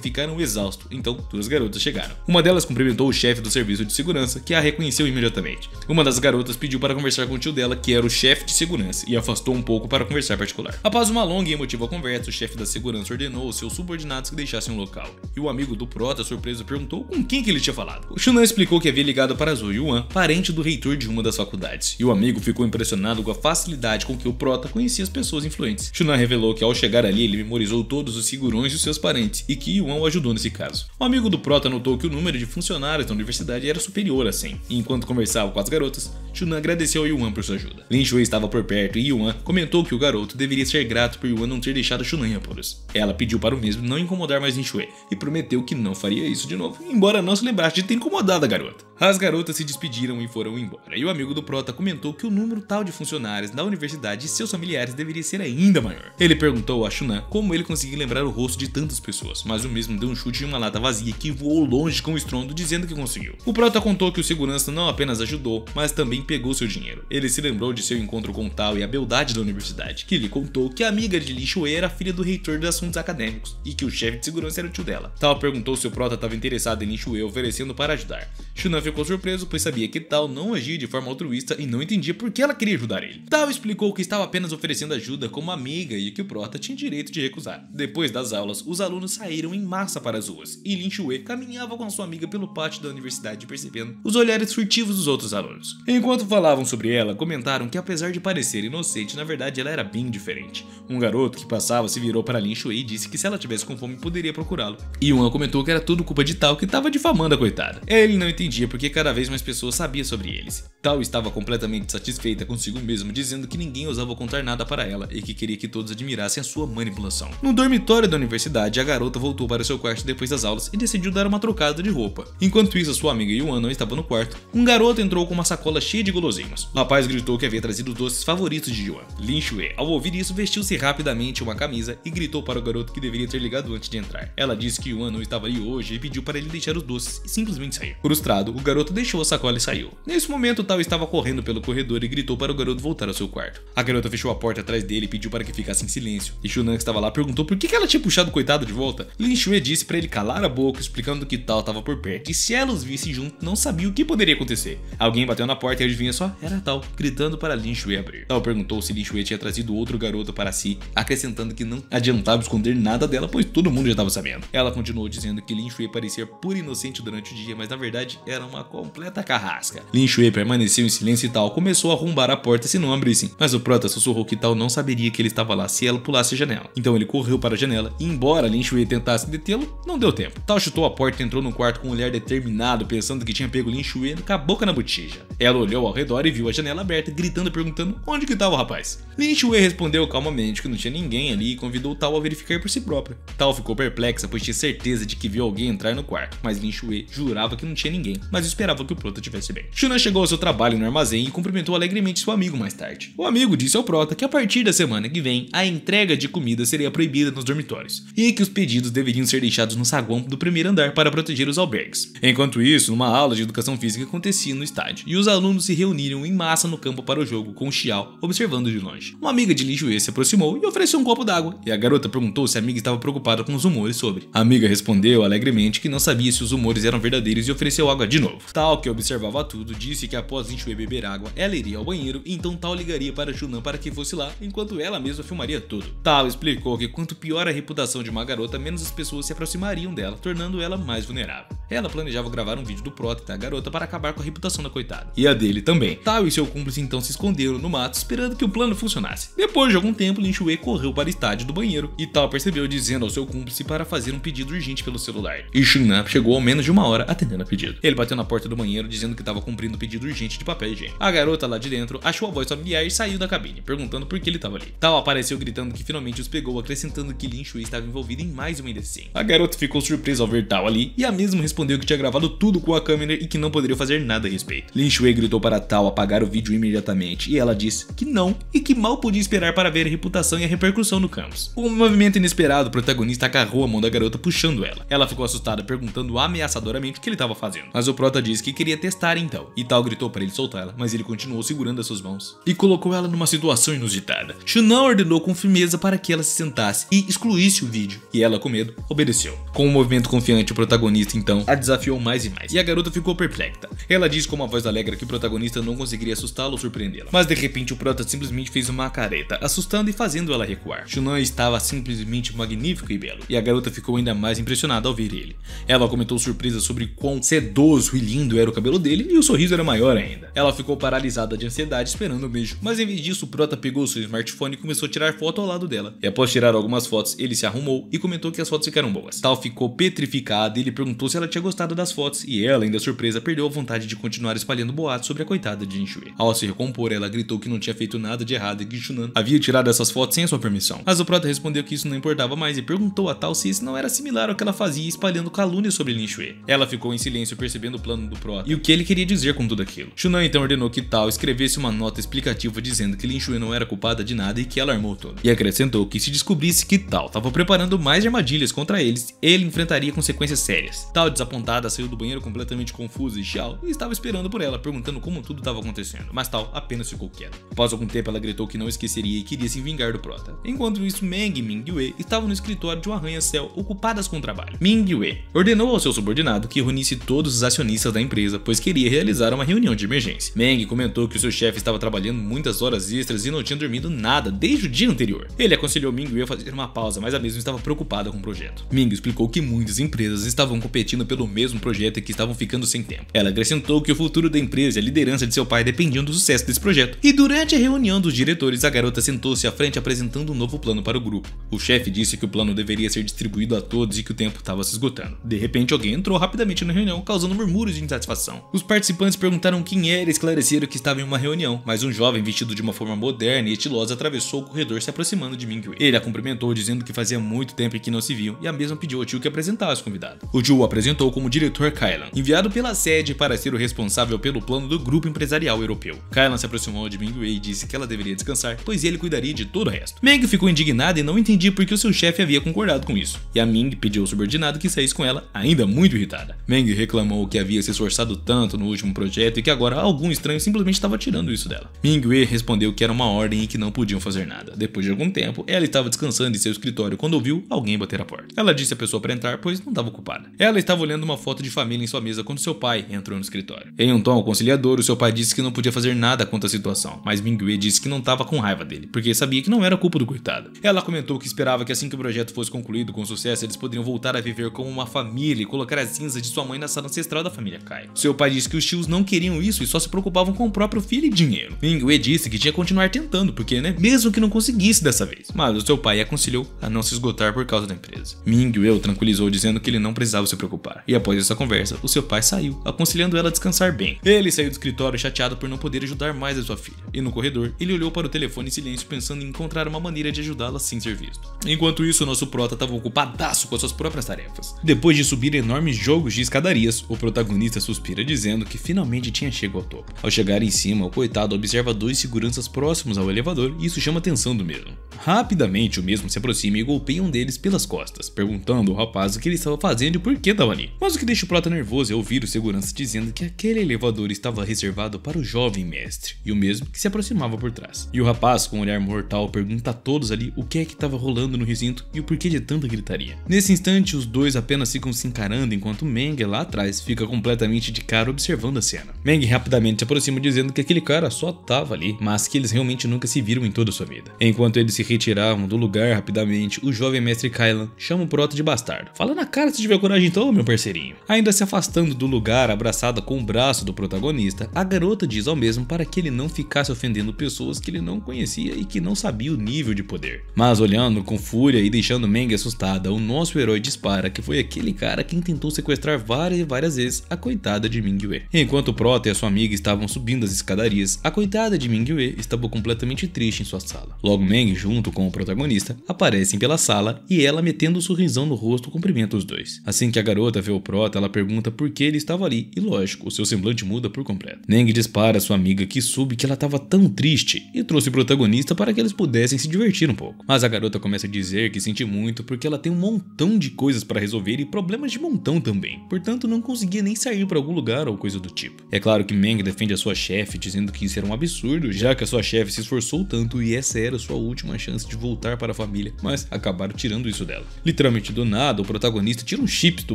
ficaram exaustos, então duas garotas chegaram. Uma delas cumprimentou o chefe do serviço de segurança, que a reconheceu imediatamente. Uma das garotas pediu para conversar com o tio dela, que era o chefe de segurança, e afastou um pouco para conversar particular. Após uma longa e emotiva conversa, o chefe da segurança ordenou aos seus subordinados que deixassem o local. E o amigo do prota, surpreso, perguntou com quem que ele tinha falado. O Shunan explicou que havia ligado para Zhou Yuan, parente do reitor de uma das faculdades, e o amigo ficou impressionado com a facilidade com que o prota conhecia as pessoas influentes. Shunan revelou que ao chegar ali ele memorizou todos os figurões de seus parentes e que Yuan o ajudou nesse caso. O amigo do prota notou que o número de funcionários da universidade era superior a 100, e enquanto conversava com as garotas, Shunan agradeceu a Yuan por sua ajuda. Lin Shui estava por perto e Yuan comentou que o garoto deveria ser grato por Yuan não ter deixado Shunan em apuros. Ela pediu para o mesmo não incomodar mais Lin Shui e prometeu que não faria isso de novo, embora não se lembrasse de ter incomodado a garota. As garotas se despediram e foram embora, e o amigo do prota comentou que o número tal de funcionários da universidade e seus familiares deveria ser ainda maior. Ele perguntou a Shunan como ele conseguia lembrar o rosto de tantas pessoas, mas o mesmo deu um chute em uma lata vazia que voou longe com o estrondo, dizendo que conseguiu. O prota contou que o segurança não apenas ajudou, mas também pegou seu dinheiro. Ele se lembrou de seu encontro com Tao e a beldade da universidade, que lhe contou que a amiga de Lin Shuei era filha do reitor de assuntos acadêmicos e que o chefe de segurança era o tio dela. Tao perguntou se o prota estava interessado em Lin Shuei, oferecendo para ajudar. Shunan ficou surpreso, pois sabia que Tao não agia de forma altruísta e não entendia por que ela queria ajudar ele. Tao explicou que estava apenas oferecendo ajuda como amiga e que o prota tinha direito de recusar. Depois das aulas, os alunos saíram em massa para as ruas e Lin Shuei caminhava com a sua amiga pelo pátio da universidade, percebendo os olhares furtivos dos outros alunos. Enquanto falavam sobre ela, comentaram que apesar de parecer inocente, na verdade ela era bem diferente. Um garoto que passava se virou para Lin Shuei e disse que se ela tivesse com fome poderia procurá-lo. E Yuan comentou que era tudo culpa de Tao, que estava difamando a coitada. Ele não entendia porque cada vez mais pessoas sabiam sobre eles. Tao estava completamente satisfeita consigo mesmo, dizendo que ninguém ousava contar nada para ela e que queria que todos admirassem a sua manipulação. No dormitório da universidade, a garota voltou para seu quarto depois das aulas e decidiu dar uma trocada de roupa. Enquanto isso, sua amiga Yuan não estava no quarto. Um garoto entrou com uma sacola cheia de guloseimas. O rapaz gritou que havia trazido os doces favoritos de Yuan. Lin Shuei, ao ouvir isso, vestiu-se rapidamente uma camisa e gritou para o garoto que deveria ter ligado antes de entrar. Ela disse que Yuan não estava ali hoje e pediu para ele deixar os doces e simplesmente sair. Frustrado, o garoto deixou a sacola e saiu. Nesse momento, Tao estava correndo pelo corredor e gritou para o garoto voltar ao seu quarto. A garota fechou a porta atrás dele e pediu para que ficasse em silêncio. E Shunan, que estava lá, perguntou por que ela tinha puxado o coitado de volta. Lin Shuei disse para ele calar a boca, explicando que Tao estava por perto e se ela os visse junto, não sabia o que poderia acontecer. Alguém bateu na porta e adivinha só, era Tao, gritando para Lin Shuei abrir. Tao perguntou se Lin Shuei tinha trazido outro garoto para si, acrescentando que não adiantava esconder nada dela, pois todo mundo já estava sabendo. Ela continuou dizendo que Lin Shuei parecia pura inocente durante o dia, mas na verdade era uma completa carrasca. Lin Shuei permaneceu em silêncio e Tao começou a arrombar a porta se não abrissem, mas o prota sussurrou que Tao não saberia que ele estava lá se ela pulasse a janela. Então ele correu para a janela e, embora Lin Shuei tentasse detê-lo, não deu tempo. Tao chutou a porta e entrou no quarto com um olhar determinado, pensando que tinha pego Lin Shuei com a boca na botija. Ela olhou ao redor e viu a janela aberta, gritando e perguntando onde que estava o rapaz. Lin Shuei respondeu calmamente que não tinha ninguém ali e convidou Tao a verificar por si própria. Tao ficou perplexa, pois tinha certeza de que viu alguém entrar no quarto, mas Lin Shuei jurava que não tinha ninguém, mas esperava que o prota estivesse bem. Shunan chegou ao seu trabalho no armazém e cumprimentou alegremente seu amigo mais tarde. O amigo disse ao prota que a partir da semana que vem, a entrega de comida seria proibida nos dormitórios, e que os pedidos deveriam ser deixados no saguão do primeiro andar para proteger os albergues. Enquanto isso, uma aula de educação física acontecia no estádio, e os alunos se reuniram em massa no campo para o jogo, com Xiao observando de longe. Uma amiga de Lin Shuei se aproximou e ofereceu um copo d'água, e a garota perguntou se a amiga estava preocupada com os rumores sobre. A amiga respondeu alegremente que não sabia se os rumores eram verdadeiros e ofereceu água de novo. Tao, que observava tudo, disse que após Lin Shuei beber água, ela iria ao banheiro e então Tao ligaria para Shunan para que fosse lá, enquanto ela mesma filmaria tudo. Tao explicou que quanto pior a reputação de uma garota, menos as pessoas se aproximariam dela, tornando ela mais vulnerável. Ela planejava gravar um vídeo do prota da garota para acabar com a reputação da coitada. E a dele também. Tao e seu cúmplice então se esconderam no mato, esperando que o plano funcionasse. Depois de algum tempo, Lin Shuei correu para o estádio do banheiro e Tao percebeu, dizendo ao seu cúmplice para fazer um pedido urgente pelo celular. E Shunan chegou ao menos de uma hora atendendo a pedido. Ele bateu na porta do banheiro dizendo que estava cumprindo um pedido urgente de papel higiênico. A garota lá de dentro achou a voz familiar e saiu da cabine, perguntando por que ele estava ali. Tao apareceu gritando que finalmente os pegou, acrescentando que Lin Shuei estava envolvido em mais uma indecência. A garota ficou surpresa ao ver Tao ali e a mesma respondeu que tinha gravado tudo com a câmera e que não poderia fazer nada a respeito. Lin Shuei gritou para Tao apagar o vídeo imediatamente e ela disse que não e que mal podia esperar para ver a reputação e a repercussão no campus. Com um movimento inesperado, o protagonista agarrou a mão da garota puxando ela. Ela ficou assustada, perguntando ameaçadoramente o que ele estava fazendo, mas o prota disse que queria testar então, e Tao gritou para ele soltá-la, mas ele continuou segurando as suas mãos e colocou ela numa situação inusitada. Shunan ordenou com firmeza para que ela se sentasse e excluísse o vídeo, e ela, com medo, obedeceu. Com um movimento confiante, o protagonista então a desafiou mais e mais, e a garota ficou perplexa. Ela disse com uma voz alegre que o protagonista não conseguiria assustá-la ou surpreendê-la, mas de repente o prota simplesmente fez uma careta, assustando e fazendo ela recuar. Shunan estava simplesmente magnífico e belo, e a garota ficou ainda mais impressionada ao ver ele. Ela comentou surpresa sobre quão sedoso e lindo era o cabelo dele, e o sorriso era maior ainda. Ela ficou paralisada de ansiedade esperando o beijo, mas em vez disso o prota pegou seu smartphone e começou a tirar foto ao lado dela. E após tirar algumas fotos, ele se arrumou e comentou que as fotos ficaram boas. Tao ficou petrificada e ele perguntou se ela tinha gostado das fotos e ela, ainda surpresa, perdeu a vontade de continuar espalhando boatos sobre a coitada de Jin Shui. Ao se recompor, ela gritou que não tinha feito nada de errado e que Shunan havia tirado essas fotos sem a sua permissão. Mas o prota respondeu que isso não importava mais e perguntou a Tal se isso não era similar ao que ela fazia espalhando calúnias sobre Lin Shui. Ela ficou em silêncio percebendo o plano do prota e o que ele queria dizer com tudo aquilo. Shunan então ordenou que Tal escrevesse uma nota explicativa dizendo que Lin Shui não era culpada de nada e que ela armou tudo. E acrescentou que se descobrisse que Tal estava preparando mais armadilhas contra eles, ele enfrentaria consequências sérias. Tal, desapontada, saiu do banheiro completamente confusa e Xiao estava esperando por ela, perguntando como tudo estava acontecendo, mas Tal apenas ficou quieta. Após algum tempo, ela gritou que não esqueceria e queria se vingar do prota. Enquanto isso, Meng e Ming Yue estavam no escritório de um arranha-céu ocupadas com o trabalho. Ming Yue ordenou ao seu subordinado que reunisse todos os acionistas da empresa, pois queria realizar uma reunião de emergência. Meng comentou que o seu chefe estava trabalhando muitas horas extras e não tinha dormido nada desde o dia anterior. Ele aconselhou Ming Yue a fazer uma pausa, mas a mesma estava preocupada com o projeto. Ming explicou que muitas empresas estavam competindo pelo mesmo projeto e que estavam ficando sem tempo. Ela acrescentou que o futuro da empresa e a liderança de seu pai dependiam do sucesso desse projeto. E durante a reunião dos diretores, a garota sentou-se à frente apresentando um novo plano para o grupo. O chefe disse que o plano deveria ser distribuído a todos e que o tempo estava se esgotando. De repente, alguém entrou rapidamente na reunião, causando murmúrios de insatisfação. Os participantes perguntaram quem era e esclareceram que estava em uma reunião, mas um jovem vestido de uma forma moderna e estilosa atravessou o corredor se aproximando de Ming Yue. Ele a cumprimentou dizendo que fazia muito tempo que não se viam e a mesma pediu ao tio que apresentasse o convidado. O tio o apresentou como diretor Kailan, enviado pela sede para ser o responsável pelo plano do grupo empresarial europeu. Kailan se aproximou de Ming Yue e disse que ela deveria descansar, pois ele cuidaria de todo o resto. Meng ficou indignada e não entendia por que o seu chefe havia concordado com isso. E a Ming pediu ao subordinado que saísse com ela, ainda muito irritada. Meng reclamou que havia se esforçado tanto no último projeto e que agora algum estranho simplesmente estava tirando isso dela. Ming Yue respondeu que era uma ordem e que não podiam fazer nada. Depois de algum tempo, ela estava descansando em seu escritório quando ouviu alguém bater a porta. Ela disse à pessoa para entrar, pois não estava ocupada. Ela estava olhando uma foto de família em sua mesa quando seu pai entrou no escritório. Em um tom conciliador, o seu pai disse que não podia fazer nada contra a situação, mas Ming Yue disse que não estava com raiva dele, porque sabia que não era culpa do coitado. Ela comentou que esperava que assim que o projeto fosse concluído com sucesso, eles poderiam voltar a viver como uma família e colocar as cinzas de sua mãe na sala ancestral da família Kai. Seu pai disse que os tios não queriam isso e só se preocupavam com o próprio filho e dinheiro. Ming Yue disse que tinha que continuar tentando, porque, mesmo que não conseguisse dessa vez. Mas o seu pai aconselhou a não se esgotar por causa da empresa. Ming Yue o tranquilizou dizendo que ele não precisava se preocupar. E após essa conversa, o seu pai saiu, aconselhando ela a descansar bem. Ele saiu do escritório chateado por não poder ajudar mais a sua filha. E no corredor, ele olhou para o telefone em silêncio pensando em encontrar uma maneira de ajudá-la sem ser visto. Enquanto isso, o nosso prota estava ocupadaço com as suas próprias tarefas. Depois de subir enormes jogos de escadarias, o protagonista suspira dizendo que finalmente tinha chegado ao topo. Ao chegar em cima, o coitado observa dois seguranças próximos ao elevador e isso chama a atenção do mesmo. Rapidamente, o mesmo se aproxima e golpeia um deles pelas costas, perguntando ao rapaz o que ele estava fazendo e por que estava ali. Mas o que deixa o prota nervoso é ouvir o segurança dizendo que aquele elevador estava reservado para o jovem mestre, e o mesmo que se aproximava por trás. E o rapaz, com um olhar mortal, pergunta a todos ali o que é que estava rolando no recinto e o porquê de tanta gritaria. Nesse instante, os dois apenas ficam se encarando enquanto Meng, lá atrás, fica completamente de cara observando a cena. Meng rapidamente se aproxima dizendo que aquele cara só estava ali, mas que eles realmente nunca se viram em toda a sua vida. Enquanto eles se retiravam do lugar rapidamente, o jovem mestre Kailan chama o prota de bastardo. Fala na cara se tiver coragem então, meu parceirinho. Ainda se afastando do lugar, abraçada com o braço do protagonista, a garota diz ao mesmo para que ele não ficasse ofendendo pessoas que ele não conhecia e que não sabia o nível de poder. Mas olhando com fúria e deixando Meng assustada, o nosso herói dispara que foi aquele cara quem tentou sequestrar várias e várias vezes a coitada de Ming Yue. Enquanto o prota e a sua amiga estavam subindo as escadarias, a coitada de Ming Yue estava completamente triste em sua sala. Logo Meng, junto com o protagonista, aparecem pela sala e ela, metendo um sorrisão no rosto, cumprimenta os dois. Assim que a garota vê o prota, ela pergunta por que ele estava ali e, lógico, o seu semblante muda por completo. Meng dispara a sua amiga que soube que ela estava tão triste e trouxe o protagonista para que eles pudessem se divertir um pouco. Mas a garota começa a dizer que sente muito porque ela tem um montão de coisas para resolver e problemas de montão também, portanto não conseguia nem sair para algum lugar ou coisa do tipo. É claro que Meng defende a sua chefe dizendo que isso era um absurdo, já que a sua chefe se esforçou tanto e essa era sua última chance de voltar para a família, mas acabaram tirando isso dela. Literalmente do nada, o protagonista tira um chips do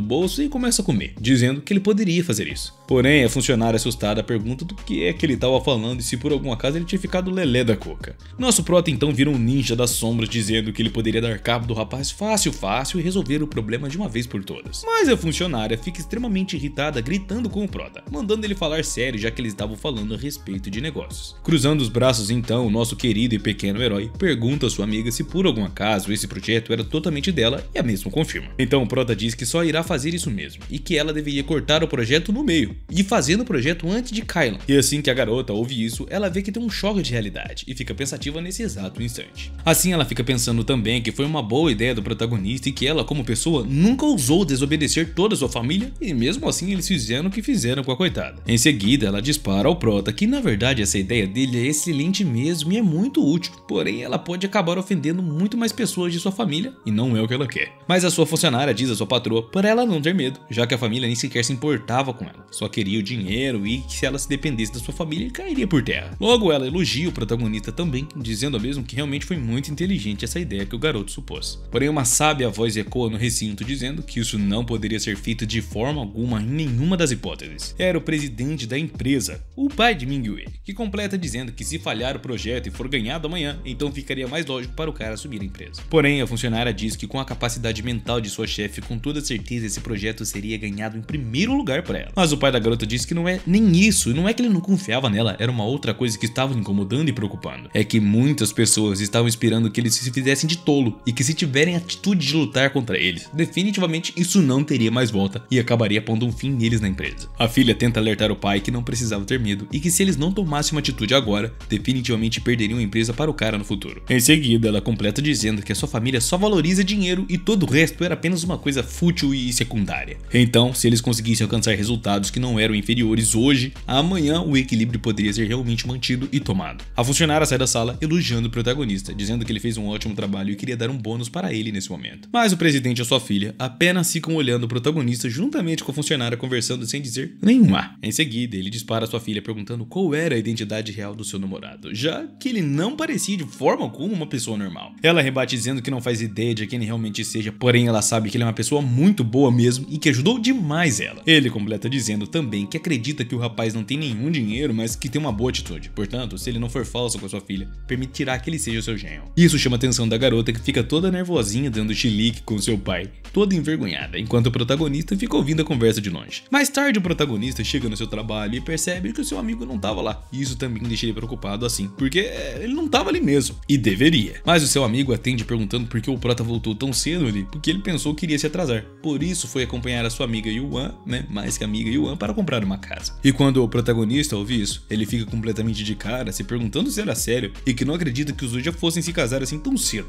bolso e começa a comer, dizendo que ele poderia fazer isso. Porém, a funcionária assustada pergunta do que é que ele estava falando e se por algum acaso ele tinha ficado lelé da coca. Nosso prota então vira um ninja das sombras dizendo que ele poderia dar cabo do rapaz fácil e resolver o problema de uma vez por todas. Mas a funcionária fica extremamente irritada gritando com o prota, mandando ele falar sério já que eles estavam falando a respeito de negócios. Cruzando os braços então, o nosso querido e pequeno herói pergunta a sua amiga se por algum acaso esse projeto era totalmente dela e a mesma confirma. Então o prota diz que só irá fazer isso mesmo e que ela deveria cortar o projeto no meio e fazer o projeto antes de Kylan. E assim que a garota ouve isso, ela vê que tem um choque de realidade e fica pensativa nesse exato instante. Assim ela fica pensando também que foi uma boa ideia do protagonista e que ela, como pessoa, nunca ousou desobedecer toda a sua família e mesmo assim eles fizeram o que fizeram com a coitada. Em seguida ela dispara ao prota que na verdade essa ideia dele é excelente mesmo e é muito útil, porém ela pode acabar ofendendo muito mais pessoas de sua família e não é o que ela quer. Mas a sua funcionária diz à sua patroa para ela não ter medo, já que a família nem sequer se importava com ela, só queria o dinheiro e que se ela se dependesse da sua família cairia por terra. Logo ela elogia o protagonista também, dizendo ao mesmo que realmente foi muito inteligente essa ideia que o garoto supôs. Porém uma sábia voz ecoa no recinto dizendo que isso não poderia ser feito de forma alguma em nenhuma das hipóteses. Era o presidente da empresa, o pai de Mingyue, que completa dizendo que se falhar o projeto e for ganhado amanhã, então ficaria mais lógico para o cara assumir a empresa. Porém a funcionária diz que com a capacidade mental de sua chefe, com toda certeza esse projeto seria ganhado em primeiro lugar para ela. Mas o pai da garota diz que não é nem isso, não é que ele não confiava nela, era uma outra coisa que estava lhe incomodando e preocupando. É que muitas pessoas estavam esperando que eles se fizessem de tolo e que se tiverem atitude de lutar contra eles, definitivamente isso não teria mais volta e acabaria pondo um fim neles na empresa. A filha tenta alertar o pai que não precisava ter medo e que se eles não tomassem uma atitude agora, definitivamente perderiam a empresa para o cara no futuro. Em seguida, ela completa dizendo que a sua família só valoriza dinheiro e todo o resto era apenas uma coisa fútil e secundária. Então, se eles conseguissem alcançar resultados que não eram inferiores hoje, amanhã o equilíbrio poderia ser realmente mantido e tomado. A funcionária sai da sala elogiando o protagonista, dizendo que ele fez um ótimo trabalho e queria dar um bônus para ele nesse momento. Mas o presidente e a sua filha apenas ficam olhando o protagonista juntamente com a funcionária conversando sem dizer nenhum A. Em seguida, ele dispara a sua filha perguntando qual era a identidade real do seu namorado, já que ele não parecia de forma alguma uma pessoa normal. Ela rebate dizendo que não faz ideia de quem ele realmente seja, porém ela sabe que ele é uma pessoa muito boa mesmo e que ajudou demais ela. Ele completa dizendo também que acredita que o rapaz não tem nenhum dinheiro, mas que tem uma boa atitude. Portanto, se ele não for falso com a sua filha, permitirá que ele seja o seu genro. Isso chama a atenção da garota, que fica toda nervosinha dando chilique com seu pai, toda envergonhada, enquanto o protagonista fica ouvindo a conversa de longe. Mais tarde o protagonista chega no seu trabalho e percebe que o seu amigo não estava lá. E isso também deixa ele preocupado assim, porque ele não estava ali mesmo, e deveria. Mas o seu amigo atende perguntando por que o prota voltou tão cedo ali, porque ele pensou que iria se atrasar. Por isso foi acompanhar a sua amiga Yuan, mais que amiga Yuan, para comprar uma casa. E quando o protagonista ouve isso, ele fica completamente de cara, se perguntando se era sério e que não acredita que os dois já fossem se casar assim tão cedo.